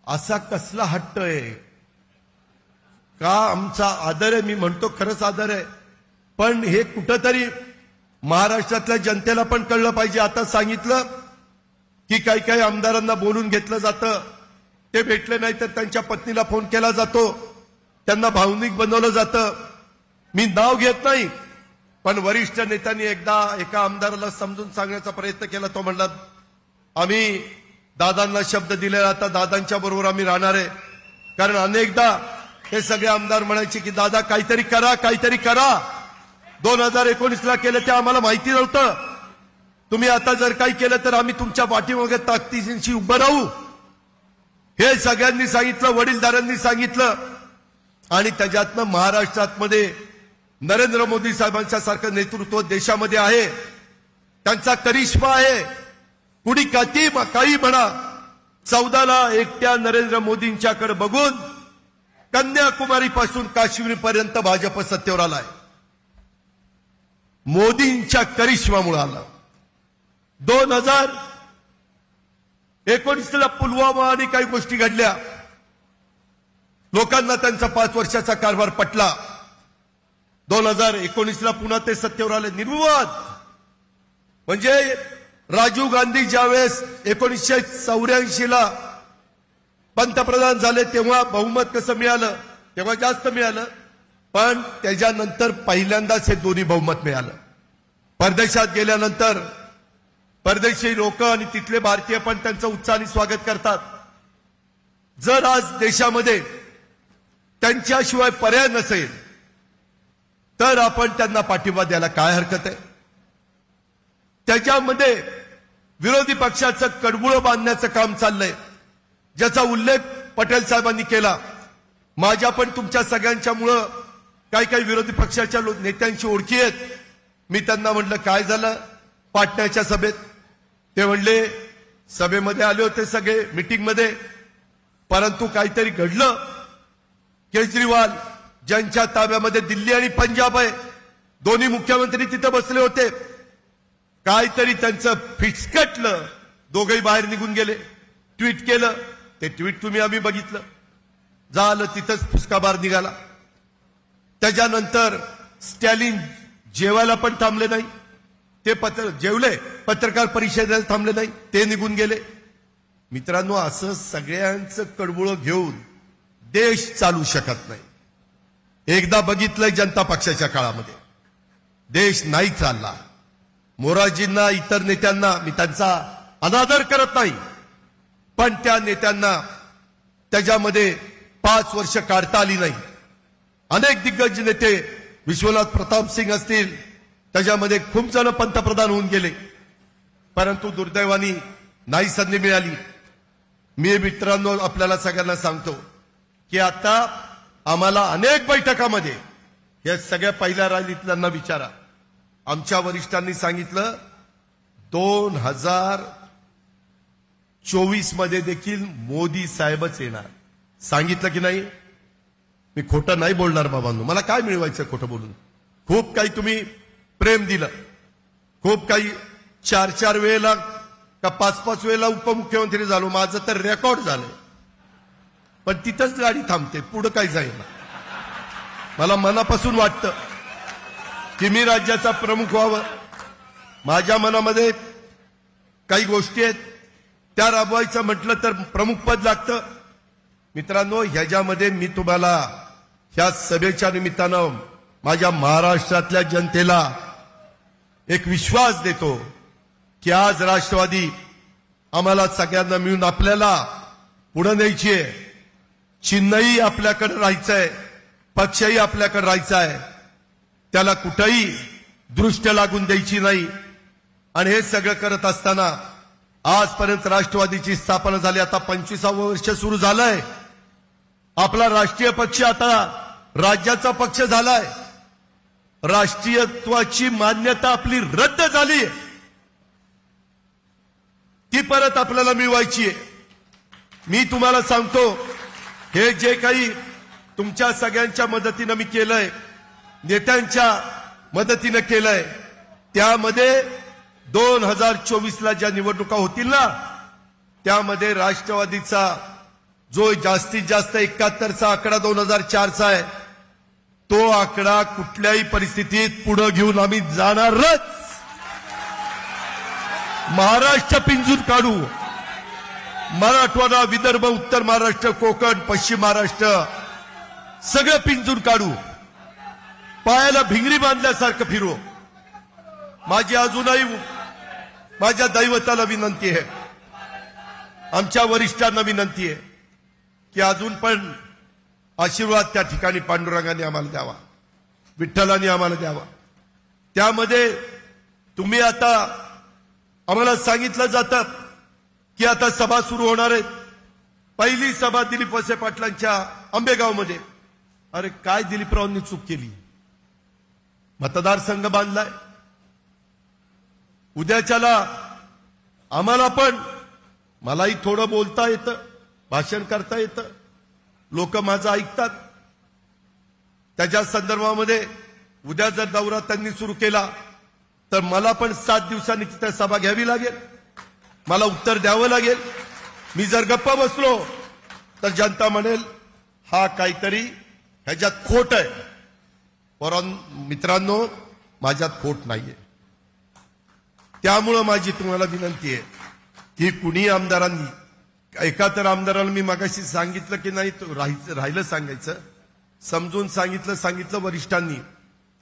असा कसला हट्ट आहे का? आमचा आदर आहे, मी म्हणतो खरंच आदर आहे, पण हे कुठंतरी महाराष्ट्रातल्या जनतेला पण कळलं पाहिजे. आता सांगितलं की काही काही आमदारांना बोलून घेतलं जातं, ते भेटले नाही तर त्यांच्या पत्नीला फोन केला जातो, त्यांना भावनिक बनवलं जातं. मी नाव घेत नाही, पण वरिष्ठ नेत्यांनी एकदा एका आमदाराला समजून सांगण्याचा प्रयत्न केला. तो म्हणला, आम्ही दादांना शब्द दिलेला, आता दादांच्या बरोबर आम्ही राहणार आहे. कारण अनेकदा हे सगळे आमदार म्हणायचे की दादा काहीतरी करा, काहीतरी करा. 2019ला केलं ते आम्हाला माहिती नव्हतं. तुम्ही आता जर काही केलं तर आम्ही तुमच्या पाठीमागे ताकदीशी उभं राहू, हे सगळ्यांनी सांगितलं, वडीलधाऱ्यांनी सांगितलं. आणि त्याच्यातनं महाराष्ट्रात मध्ये नरेंद्र मोदी साहेबांच्या सारखं नेतृत्व देशामध्ये आहे, त्यांचा करिश्मा आहे. कुणी काही म्हणा, 14ला एकट्या नरेंद्र मोदींच्याकडे बघून कन्याकुमारी पासून काश्मीर पर्यंत भाजप सत्तेवर आलाय. मोदींच्या करिश्मामुळे आला. 2019ला पुलवामा आणि काही गोष्टी घडल्या, लोकांना त्यांचा 5 वर्षाचा कारभार पटला. 2019ला पुन्हा ते सत्तेवर आले निर्विवाद. म्हणजे राजीव गांधी ज्यावेळेस 1984ला पंतप्रधान झाले तेव्हा बहुमत कसं मिळालं, तेव्हा जास्त मिळालं, पण त्याच्यानंतर पहिल्यांदाच हे दोन्ही बहुमत मिळालं. परदेशात गेल्यानंतर परदेशी लोक आणि तिथले भारतीय पण त्यांचं उत्साहाने स्वागत करतात. जर आज देशामध्ये त्यांच्याशिवाय पर्याय नसेल तर आपण त्यांना पाठिंबा द्यायला काय हरकत आहे? त्याच्यामध्ये विरोधी पक्षाचं कडबुळं बांधण्याचं काम चाललंय, ज्याचा उल्लेख पटेल साहेबांनी केला. माझ्या पण तुमच्या सगळ्यांच्यामुळं काही काही विरोधी पक्षाच्या नेत्यांची ओळखी आहेत. मी त्यांना म्हटलं काय झालं पाटण्याच्या सभेत? ते म्हणले सभेमध्ये आले होते सगळे मीटिंगमध्ये, परंतु काहीतरी घडलं. केजरीवाल ज्यांच्या ताब्यामध्ये दिल्ली आणि पंजाब आहे, दोन्ही मुख्यमंत्री तिथे बसले होते, काहीतरी त्यांचं फिसकटलं, दोघंही बाहेर निघून गेले. ट्विट केलं, ते ट्विट आम्ही बघितलं, झालं तिथंच फुसकाबार निघाला. त्याच्यानंतर स्टॅलिन जेवायला पण थांबले नाही, ते जेवले, पत्रकार परिषदेला थांबले नाही, ते निघून गेले. मित्रांनो, असं सगळ्यांचं कडबुळं घेऊन देश चालू शकत नाही. एकदा बघितलंय जनता पक्षाच्या काळामध्ये देश नाही चालला. मोरारजींना, इतर नेत्यांना मी त्यांचा अनादर करत नाही, पण त्या नेत्यांना त्याच्यामध्ये 5 वर्ष काढता आली नाही. अनेक दिग्गज नेते, विश्वनाथ प्रताप सिंग असतील, त्याच्यामध्ये खूप जण पंतप्रधान होऊन गेले, परंतु दुर्दैवाने नाही संधी मिळाली. मी मित्रांनो आपल्याला सगळ्यांना सांगतो की आता आम्हाला अनेक बैठकामध्ये या सगळ्या पहिल्या राजनीतीतल्यांना विचारा, आमच्या वरिष्ठांनी सांगितलं 2024 मध्ये देखील मोदी साहेबच येणार. सांगितलं की नाही? मी खोटं नाही बोलणार बाबांनो, मला काय मिळवायचं खोटं बोलून? खूप काही तुम्ही प्रेम दिलं, खूप काही 4-4 वेळेला का 5-5 वेळेला उपमुख्यमंत्री झालो, माझं तर रेकॉर्ड झालं, पण तिथंच गाडी थांबते, पुढं काही जाईना. मला मनापासून वाटतं की मी राज्याचा प्रमुख व्हावं. माझ्या मनामध्ये काही गोष्टी आहेत, त्या राबवायचं म्हटलं तर प्रमुख पद लागतं. मित्रांनो, ह्याच्यामध्ये मी तुम्हाला ह्या सभेच्या निमित्तानं माझ्या महाराष्ट्रातल्या जनतेला एक विश्वास देतो की आज राष्ट्रवादी आम्हाला सगळ्यांना मिळून आपल्याला पुढे न्यायची आहे. चिन्हही आपल्याकडे राहायचंय, पक्षही आपल्याकडे राहायचा आहे. त्याला कुठेही दृष्ट लागून द्यायची नाही. आणि हे सगळं करत असताना आजपर्यंत राष्ट्रवादीची स्थापना झाली, आता 25वं वर्ष सुरू झालंय. आपला राष्ट्रीय पक्ष आता राज्याचा पक्ष झालाय. राष्ट्रीयत्वाची मान्यता आपली रद्द झाली, ती परत आपल्याला मिळवायची आहे. मी तुम्हाला सांगतो, हे जे काही तुमच्या सगळ्यांच्या मदतीनं मी केलंय, नेत्यांच्या मदतीनं केलंय, त्यामध्ये 2024ला ज्या निवडणुका होतील ना, त्यामध्ये राष्ट्रवादीचा जो जास्तीत जास्त 71चा आकडा 2004चा आहे, तो आकडा कुठल्याही परिस्थितीत पुढे घेऊन आम्ही जाणारच. महाराष्ट्र पिंजून काढू. मराठवाडा, विदर्भ, उत्तर महाराष्ट्र, कोकण, पश्चिम महाराष्ट्र सगळं पिंजून काढू. पायाला भिंगरी बांधल्यासारखं फिरू. माझी अजूनही माझ्या दैवताला विनंती आहे, आमच्या वरिष्ठांना विनंती आहे की अजून पण आशीर्वाद त्या ठिकाणी पांडुरंगाने आम्हाला द्यावा, विठ्ठलाने आम्हाला द्यावा. त्यामध्ये तुम्ही आता आम्हाला सांगितलं जातं की आता सभा सुरू होणार आहेत. पहिली सभा दिलीप वळसे पाटलांच्या आंबेगावमध्ये. अरे काय दिलीपरावांनी चूक केली? मतदारसंघ बांधलाय. उद्याच्याला आम्हाला पण, मलाही थोडं बोलता येतं, भाषण करता येतं, लोक माझं ऐकतात. त्याच्या संदर्भामध्ये उद्या जर दौरा त्यांनी सुरू केला तर मला पण 7 दिवसांनी तिथे सभा घ्यावी लागेल, मला उत्तर द्यावं लागेल. मी जर गप्प बसलो तर जनता म्हणेल हा काहीतरी ह्याच्यात खोट आहे. मित्रांनो, माझ्यात खोट नाहीये. त्यामुळं माझी तुम्हाला विनंती आहे की कुणी आमदारांनी, एका तर आमदाराला मी मगाशी सांगितलं की नाही, तो राहिलं सांगायचं, समजून सांगितलं वरिष्ठांनी,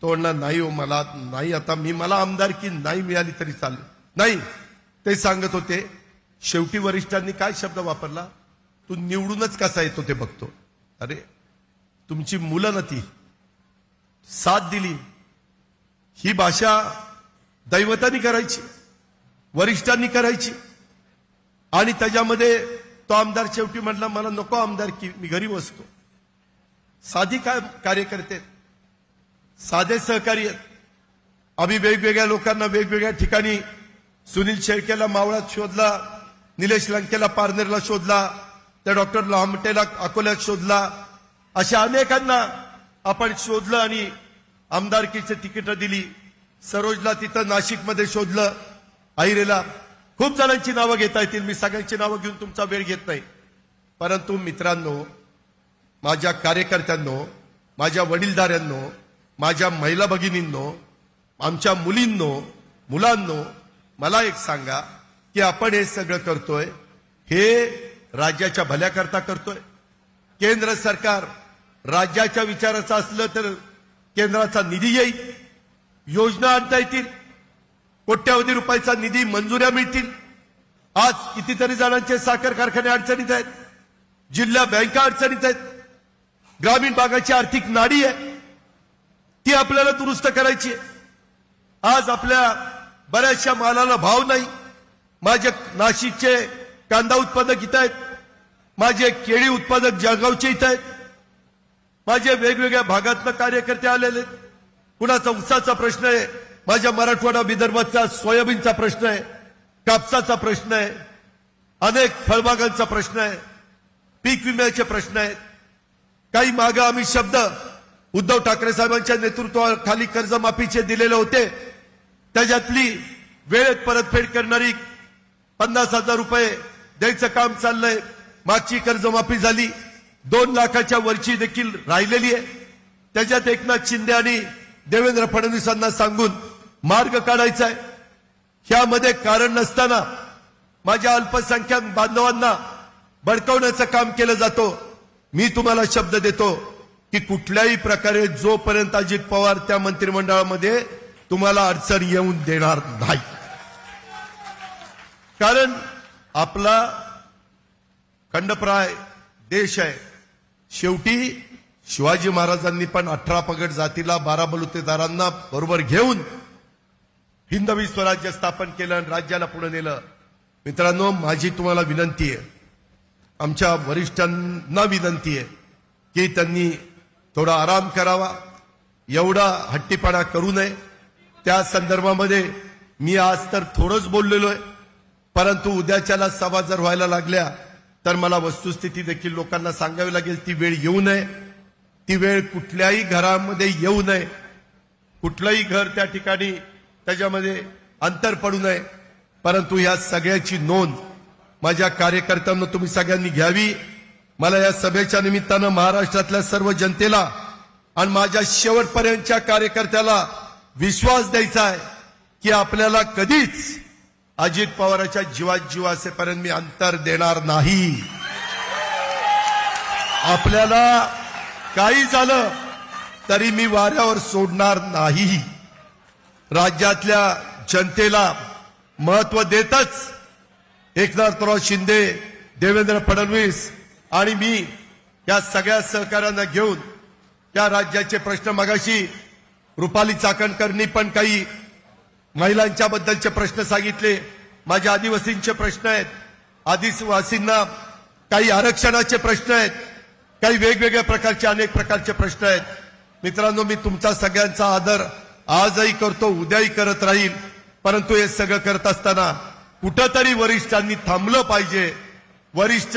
तो म्हणणार नाही हो, मला नाही, आता मला आमदारकी नाही मिळाली तरी चालेल. नाही, ते सांगत होते. शेवटी वरिष्ठांनी काय शब्द वापरला, तू निवडूनच कसा येतो ते बघतो. अरे तुमची मुलं ना ती साथ दिली, ही भाषा दैवतांनी करायची, वरिष्ठांनी करायची. आणि त्याच्यामध्ये तो आमदार शेवटी म्हटला मला नको आमदारकी, मी घरी बसतो. साधी काय कार्यकर्ते, साधे सहकारी आहेत. आम्ही वेगवेगळ्या लोकांना वेगवेगळ्या ठिकाणी, सुनील शेळकेला मावळात शोधला, निलेश लंकेला पारनेरला शोधला, त्या डॉक्टर लांबटेला अकोल्यात शोधला, अशा अनेकांना आपण शोधलं आणि आमदारकीचे तिकीट दिली. सरोजला तिथं नाशिकमध्ये शोधलं, आहिरेला. खूप जणांची नावं घेता येतील, मी सगळ्यांची नावं घेऊन तुमचा वेळ घेत नाही. परंतु मित्रांनो, माझ्या कार्यकर्त्यांनो, माझ्या वडीलधाऱ्यांनो, माझ्या महिला भगिनींनो, आमच्या मुलांनो, मला एक सांगा की आपण हे सगळं करतोय, हे राज्याच्या भल्याकरता करतोय. केंद्र सरकार राज्याच्या विचाराचं असलं तर केंद्राचा निधी येईल, योजना आणता येतील, कोट्यावधी रुपयाचा निधी, मंजुऱ्या मिळतील. आज कितीतरी जणांचे साखर कारखाने अडचणीत आहेत, जिल्हा बँका अडचणीत आहेत, ग्रामीण भागाची आर्थिक नाडी आहे, ती आपल्याला दुरुस्त करायची आहे. आज आपल्या बऱ्याचशा मालाला भाव नाही. माझे नाशिकचे कांदा उत्पादक इथं आहेत, माझे केळी उत्पादक जळगावचे इथं आहेत, माझे वेगवेगळ्या भागातनं कार्यकर्ते आलेले. कुणाचा ऊसाचा प्रश्न आहे, माझ्या मराठवाडा विदर्भाचा सोयाबीनचा प्रश्न आहे, कापसाचा प्रश्न आहे, अनेक फळबागांचा प्रश्न आहे, पीक विम्याचे प्रश्न आहेत. काही मागे आम्ही शब्द उद्धव ठाकरे साहेबांच्या नेतृत्वाखाली कर्जमाफीचे दिलेले होते, त्याच्यातली वेळेत परतफेड करणारी 50,000 रुपये द्यायचं काम चाललंय. मागची कर्जमाफी झाली, 2 लाखाच्या वरची देखील राहिलेली आहे. त्याच्यात एकनाथ शिंदे आणि देवेंद्र फडणवीसांना सांगून मार्ग काढायचा आहे. ह्यामध्ये कारण नसताना माझ्या अल्पसंख्याक बांधवांना भडकवण्याचं काम केलं जातं. मी तुम्हाला शब्द देतो की कुठल्याही प्रकारे जोपर्यंत अजित पवार त्या मंत्रिमंडळामध्ये तुम्हाला अडचण येऊन देणार नाही. कारण आपला खंडप्राय देश आहे. शेवटी शिवाजी महाराजांनी पण 18 पगड जातीला 12 बलुतेदारांना बरोबर घेऊन हिंदवी स्वराज्य स्थापन केलं आणि राज्याला पुढे नेलं. मित्रांनो, माझी तुम्हाला विनंती आहे, आमच्या वरिष्ठांना विनंती आहे की त्यांनी थोडा आराम करावा, एवढा हट्टीपणा करू नये. त्या संदर्भामध्ये मी आज तर थोडंच बोललेलो आहे, परंतु उद्याच्याला सभा जर व्हायला लागल्या तर मला वस्तुस्थिती देखील लोकांना सांगावी लागेल. ती वेळ येऊ नये, ती वेळ कुठल्याही घरामध्ये येऊ नये, कुठलंही घर त्या ठिकाणी त्याच्यामध्ये अंतर पडू नये. परंतु या सगळ्याची नोंद माझ्या कार्यकर्त्यांना तुम्ही सगळ्यांनी घ्यावी. मला या सभेच्या निमित्तानं महाराष्ट्रातल्या सर्व जनतेला आणि माझ्या शेवटपर्यंतच्या कार्यकर्त्याला विश्वास द्यायचा आहे की आपल्याला कधीच अजित पवारांच्या जीवात जीव असेपर्यंत मी अंतर देणार नाही. आपल्याला काही झालं तरी मी वाऱ्यावर सोडणार नाही. राज्यातल्या जनतेला महत्व देतच एकनाथराव शिंदे, देवेंद्र फडणवीस आणि मी या सगळ्या सहकार्यांना घेऊन या राज्याचे प्रश्न, मगाशी रुपाली चाकणकरनी पण काही महिलांच्या बद्दलचे प्रश्न सांगितले, माझ्या आदिवासींचे प्रश्न आहेत, आदिवासींना काही आरक्षणाचे प्रश्न आहेत, काही वेगवेगळ्या प्रकारचे अनेक प्रकारचे प्रश्न आहेत. मित्रांनो, मी तुमचा सगळ्यांचा आदर आजही करतो, उद्याही करत राहील. परंतु हे सगळं करत असताना कुठंतरी वरिष्ठांनी थांबलं पाहिजे, वरिष्ठ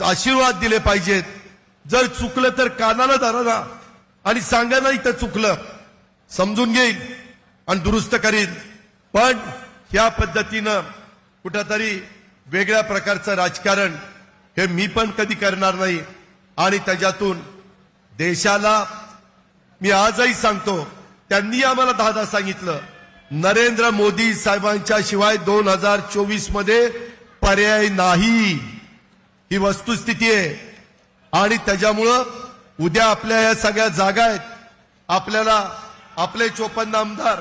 आशीर्वाद दिले पाहिजेत. जर चुकलं तर कानाला धरा ना आणि सांगा ना इथं चुकलं, समजून घेईल आणि दुरुस्त करीन. पण ह्या पद्धतीनं कुठंतरी वेगळ्या प्रकारचं राजकारण हे मी पण कधी करणार नाही. आणि त्याच्यातून देशाला मी आजही सांगतो, त्यांनी आम्हाला 10 सांगितलं, नरेंद्र मोदी साहेबांच्या शिवाय 2024 मध्ये पर्याय नाही, ही वस्तुस्थिती आहे. आणि त्याच्यामुळं उद्या आपल्या या सगळ्या जागा आहेत, आपल्याला आपले 54 आमदार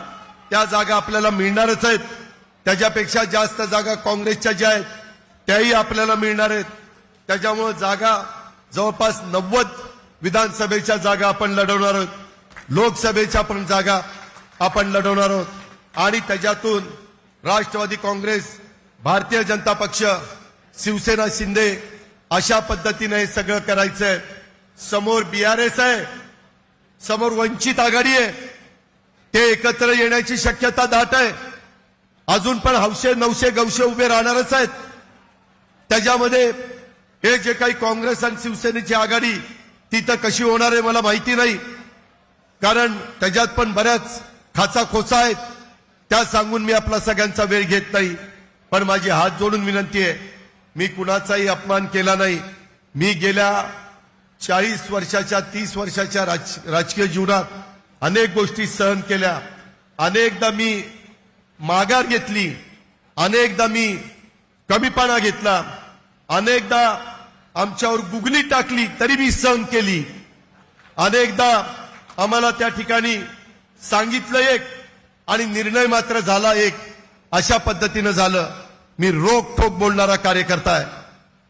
त्या जागा आपल्याला मिळणारच आहेत. त्याच्यापेक्षा जास्त जागा काँग्रेसच्या ज्या आहेत त्याही आपल्याला मिळणार आहेत. त्याच्यामुळे जागा जवळपास 90 विधानसभेच्या जागा आपण लढवणार आहोत, लोकसभेच्या पण जागा आपण लढवणार आहोत. आणि त्याच्यातून राष्ट्रवादी काँग्रेस, भारतीय जनता पक्ष, शिवसेना, शिंदे अशा पद्धतीने हे सगळं करायचंय. समोर बीआरएस आहे, समोर वंचित आघाडी आहे, ते एकत्र येण्याची शक्यता दाट आहे. अजून पण 900 गवशे उभे राहणारच आहेत. त्याच्यामध्ये हे जे काही काँग्रेस आणि शिवसेनेची आघाडी ती तर कशी होणार आहे मला माहिती नाही, कारण त्याच्यात पण बऱ्याच खाचा खोचा आहेत. त्या सांगून मी आपला सगळ्यांचा वेळ घेत नाही. पण माझी हात जोडून विनंती आहे, मी कुणाचाही अपमान केला नाही. मी गेल्या 40 वर्षाच्या 30 वर्षाच्या राजकीय जीवनात अनेक गोष्टी सहन केल्या, अनेकदा मी माघार घेतली, अनेकदा मी कमीपणा घेतला, अनेकदा आमच्यावर गुगली टाकली तरी मी सहन केली, अनेकदा आम्हाला त्या ठिकाणी सांगितलं एक आणि निर्णय मात्र झाला एक, अशा पद्धतीनं झालं. मी रोखठोक बोलणारा कार्यकर्ता आहे.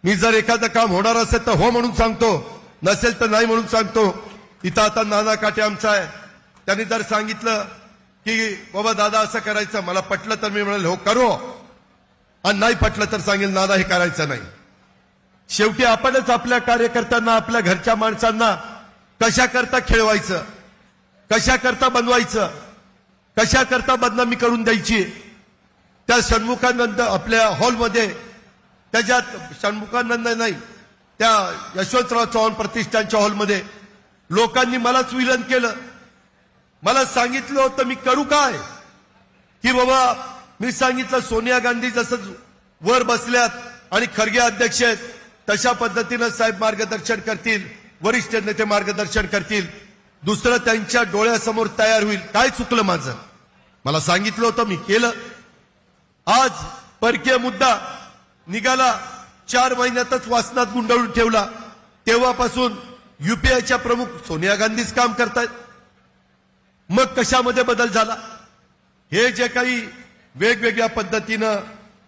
मी जर एखादं काम होणार असेल तर हो म्हणून सांगतो, नसेल तर नाही म्हणून सांगतो. इथं आता नाना काटे आमचा आहे, त्यांनी जर सांगितलं की बाबा दादा असं करायचं, मला पटलं तर मी म्हणाल हो करू, आणि नाही पटलं तर सांगेल नाना हे करायचं नाही. शेवटी आपणच आपल्या कार्यकर्त्यांना, आपल्या घरच्या माणसांना कशा करता खेळवायचं, कशा करता बनवायचं, कशा करता बदनामी करून द्यायची. त्या षण्मुखानंद आपल्या हॉलमध्ये, त्याच्यात षण्मुखानंद नाही, त्या यशवंतराव चव्हाण प्रतिष्ठानच्या हॉलमध्ये लोकांनी मलाच विलन केलं. मला सांगितलं होतं मी करू काय, की बाबा मी सांगितलं सोनिया गांधी जसं वर बसल्यात आणि खरगे अध्यक्ष आहेत तशा पद्धतीनं साहेब मार्गदर्शन करतील, वरिष्ठ नेते मार्गदर्शन करतील, दुसरं त्यांच्या डोळ्यासमोर तयार होईल. काय चुकलं माझं, मला सांगितलं होतं मी केलं. आज परकीय मुद्दा निघाला, 4 महिन्यातच वासनात गुंडाळून ठेवला. तेव्हापासून युपीआयच्या प्रमुख सोनिया गांधीच काम करतायत. मग कशामध्ये बदल झाला? हे जे काही वेगवेगळ्या पद्धतीनं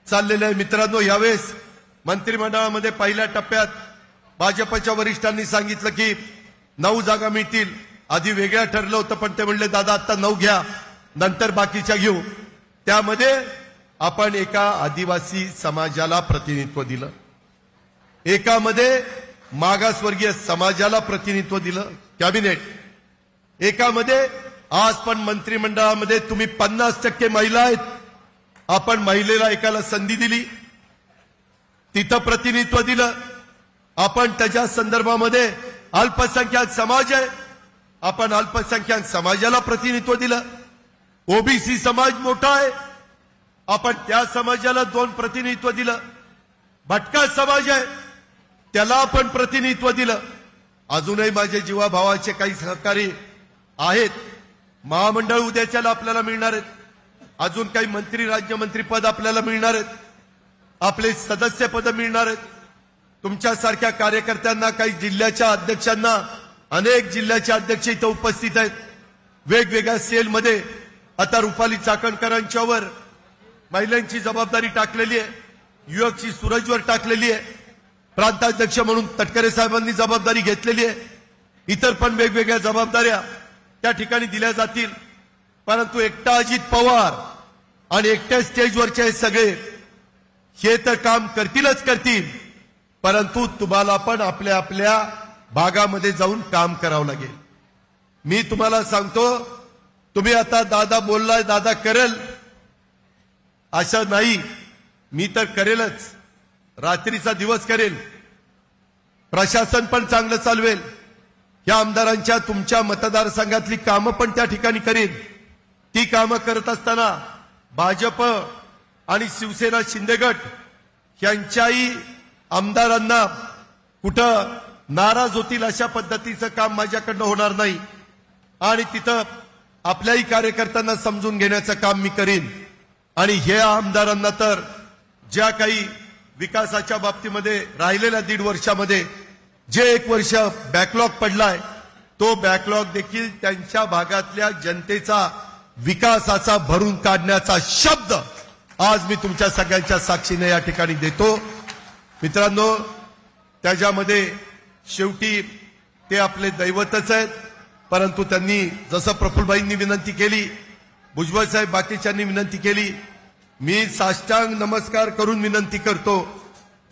चाललेलं आहे. मित्रांनो, यावेळेस मंत्रिमंडळामध्ये पहिल्या टप्प्यात भाजपच्या वरिष्ठांनी सांगितलं की 9 जागा मिळतील. आधी वेगळ्या ठरलं होतं, पण ते म्हणले दादा आता 9 घ्या, नंतर बाकीच्या घेऊ. त्यामध्ये आपण एका आदिवासी समाजाला प्रतिनिधित्व दिलं, एकामध्ये मागासवर्गीय समाजाला प्रतिनिधित्व दिलं कॅबिनेट, एकामध्ये आज पण मंत्रिमंडळामध्ये तुम्ही 50% महिला आहेत, आपण महिलेला एकाला संधी दिली, तिथं प्रतिनिधित्व दिलं. आपण त्याच्या संदर्भामध्ये अल्पसंख्याक समाज आहे, आपण अल्पसंख्याक समाजाला प्रतिनिधित्व दिलं. ओबीसी समाज मोठा आहे, आपण त्या समाजाला 2 प्रतिनिधित्व दिलं. भटका समाज आहे, त्याला आपण प्रतिनिधित्व दिलं. अजूनही माझे जीवाभावाचे काही सहकारी आहेत, महामंडळ उद्याच्याला आपल्याला मिळणार आहेत, अजून काही मंत्री राज्यमंत्री पद आपल्याला मिळणार आहेत, आपले सदस्य पद मिळणार आहेत. तुमच्यासारख्या कार्यकर्त्यांना, काही जिल्ह्याच्या अध्यक्षांना, अनेक जिल्ह्याचे अध्यक्ष इथं उपस्थित आहेत. वेगवेगळ्या सेलमध्ये आता रुपाली चाकणकरांच्यावर महिलांची जबाबदारी टाकलेली आहे, युवकची सूरजवर टाकलेली आहे, प्रांताध्यक्ष म्हणून तटकरे साहेबांनी जबाबदारी घेतलेली आहे. इतर पण वेगवेगळ्या जबाबदाऱ्या त्या ठिकाणी दिल्या जातील. परंतु एकटा अजित पवार आणि एकट्या स्टेजवरचे हे सगळे हे तर काम करतीलच करतील, परंतु तुम्हाला पण आपल्या आपल्या भागामध्ये जाऊन काम करावं लागेल. मी तुम्हाला सांगतो, तुम्ही आता दादा बोललाय, दादा करेल असं नाही, मी तर करेलच, रात्रीचा दिवस करेल, प्रशासन पण चांगलं चालवेल, या आमदारांच्या तुमच्या मतदारसंघातली कामं पण त्या ठिकाणी करेल. ती कामं करत असताना भाजप आणि शिवसेना शिंदे गट यांच्याही आमदारांना कुठं नाराज होतील अशा पद्धतीचं काम माझ्याकडनं होणार नाही. आणि तिथं आपल्याही कार्यकर्त्यांना समजून घेण्याचं काम मी करीन. आणि हे आमदारांना तर ज्या काही विकासाच्या बाबतीमध्ये राहिलेल्या 1.5 वर्षामध्ये जे 1 वर्ष बॅकलॉग पडलाय, तो बॅकलॉग देखील त्यांच्या भागातल्या जनतेचा विकासाचा भरून काढण्याचा शब्द आज मी तुमच्या सगळ्यांच्या साक्षीने या ठिकाणी देतो. मित्रांनो, त्याच्यामध्ये शेवटी ते आपले दैवतच आहेत, परंतु त्यांनी जसं प्रफुल्लभाईंनी विनंती केली, भुजबळ साहेब बाकीच्यांनी विनंती केली, मी साष्टांग नमस्कार करून विनंती करतो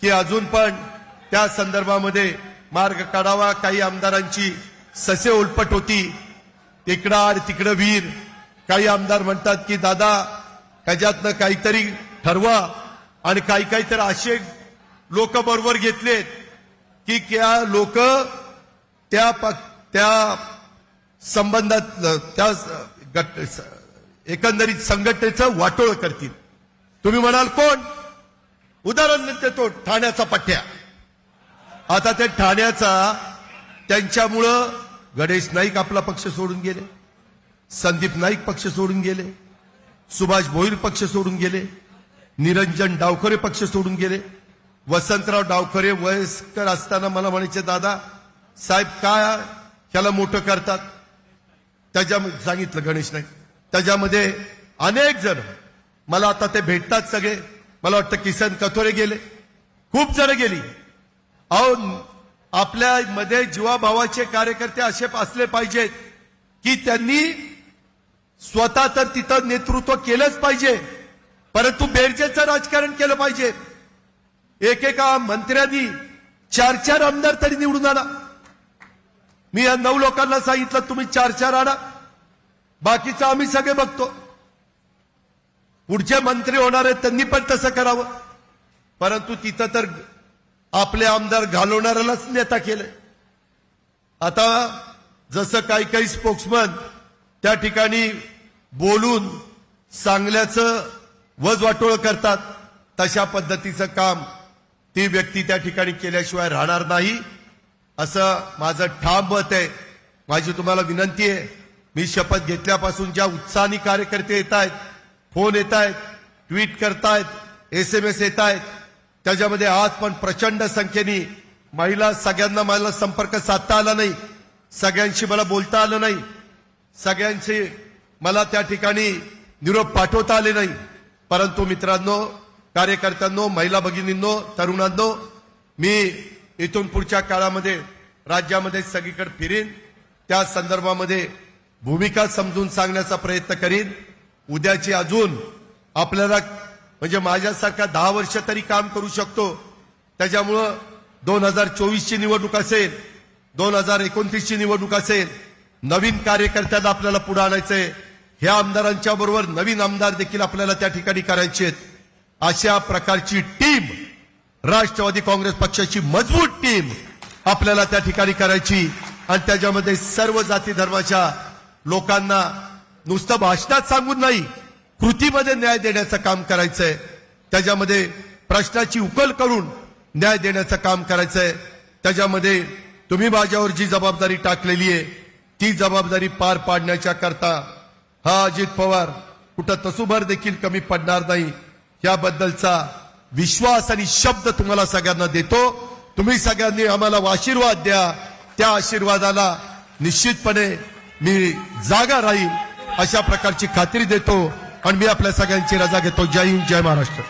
की अजून पण त्या संदर्भामध्ये मार्ग काढावा. काही आमदारांची ससे उलपट होती, इकडं आड तिकडं वीर. काही आमदार म्हणतात की दादा त्याच्यातनं काहीतरी ठरवा, आणि काही तर असे लोक बरोबर घेतलेत की त्या लोक त्या संबंधात त्या एकंदरीत संघटनेचं वाटोळ करतील. तुम्ही म्हणाल कोण? उदाहरण देतो, ठाण्याचा पठ्या. आता त्या ठाण्याचा त्यांच्यामुळं गणेश नाईक आपला पक्ष सोडून गेले, संदीप नाईक पक्ष सोडून गेले, सुभाष भोईर पक्ष सोडून गेले, निरंजन डावखरे पक्ष सोडून गेले. वसंतराव डावखरे वयस्कर असताना मला म्हणायचे, दादा साहेब काय ह्याला मोठं करतात. त्याच्यामध्ये सांगितलं गणेश नाईक. त्याच्यामध्ये अनेक जण मला आता ते भेटतात सगळे. मला वाटतं किसन कथोरे गेले, खूप जण गेली. अहो, आपल्या मध्ये जीवाभावाचे कार्यकर्ते असे असले पाहिजेत की त्यांनी स्वतः तर तिथं नेतृत्व केलंच पाहिजे, परंतु बेरजेचं राजकारण केलं पाहिजे. एकेका मंत्र्यांनी 4 आमदार तरी निवडून आणा. मी या 9 लोकांना सांगितलं तुम्ही 4 आणा, बाकीचं आम्ही सगळे बघतो. पुढचे मंत्री होणार आहेत त्यांनी पण तसं करावं. परंतु तिथं तर आपले आमदार घालवणाऱ्यालाच नेता केले. आता जसं काही स्पोक्समन त्या ठिकाणी बोलून सांगल्याचं वजवाटोळ करतात, तशा पद्धतीचं काम ती व्यक्ती त्या ठिकाणी केल्याशिवाय राहणार नाही, असं माझं ठाम मत आहे. माझी तुम्हाला विनंती आहे, मी शपथ घेतल्यापासून ज्या उत्साहाने कार्यकर्ते येत आहेत, फोन येत आहेत, ट्विट करतायत, SMS येत आहेत, त्याच्यामध्ये आज पण प्रचंड संख्येने महिला, सगळ्यांना मला संपर्क साधता आला नाही, सगळ्यांशी मला बोलता आलं नाही, सगळ्यांशी मला त्या ठिकाणी निरोप पाठवता आले नाही. परंतु मित्रांनो, कार्यकर्त्यांनो, महिला भगिनींनो, तरुणांनो, मी इथून पुढच्या काळामध्ये राज्यामध्ये सगळीकडे फिरीन, त्या संदर्भामध्ये भूमिका समजून सांगण्याचा प्रयत्न करीन. उद्याची अजून आपल्याला म्हणजे माझ्यासारखा 10 वर्ष तरी काम करू शकतो. त्याच्यामुळं 2024ची निवडणूक असेल, 2029ची निवडणूक असेल, नवीन कार्यकर्त्यांना आपल्याला पुढे आणायचंय. ह्या आमदारांच्या बरोबर नवीन आमदार देखील आपल्याला त्या ठिकाणी करायचे आहेत. अशा प्रकारची टीम, राष्ट्रवादी काँग्रेस पक्षाची मजबूत टीम आपल्याला त्या ठिकाणी करायची आणि त्याच्यामध्ये सर्व जाती धर्माच्या लोकांना नुसतं भाषणात सांगून नाही, कृतीमध्ये न्याय देण्याचं काम करायचंय. त्याच्यामध्ये प्रश्नाची उकल करून न्याय देण्याचं काम करायचंय. त्याच्यामध्ये तुम्ही माझ्यावर जी जबाबदारी टाकलेली आहे ती जबाबदारी पार पाडण्याच्या करता हा अजित पवार कुठं तसूभर देखील कमी पडणार नाही याबद्दलचा विश्वास आणि शब्द तुम्हाला सगळ्यांना देतो. तुम्ही सगळ्यांनी आम्हाला आशीर्वाद द्या. त्या आशीर्वादाला निश्चितपणे मी जागा राहील अशा प्रकारची खात्री देतो आणि मी आपल्या सगळ्यांची रजा घेतो. जय हिंद, जय महाराष्ट्र.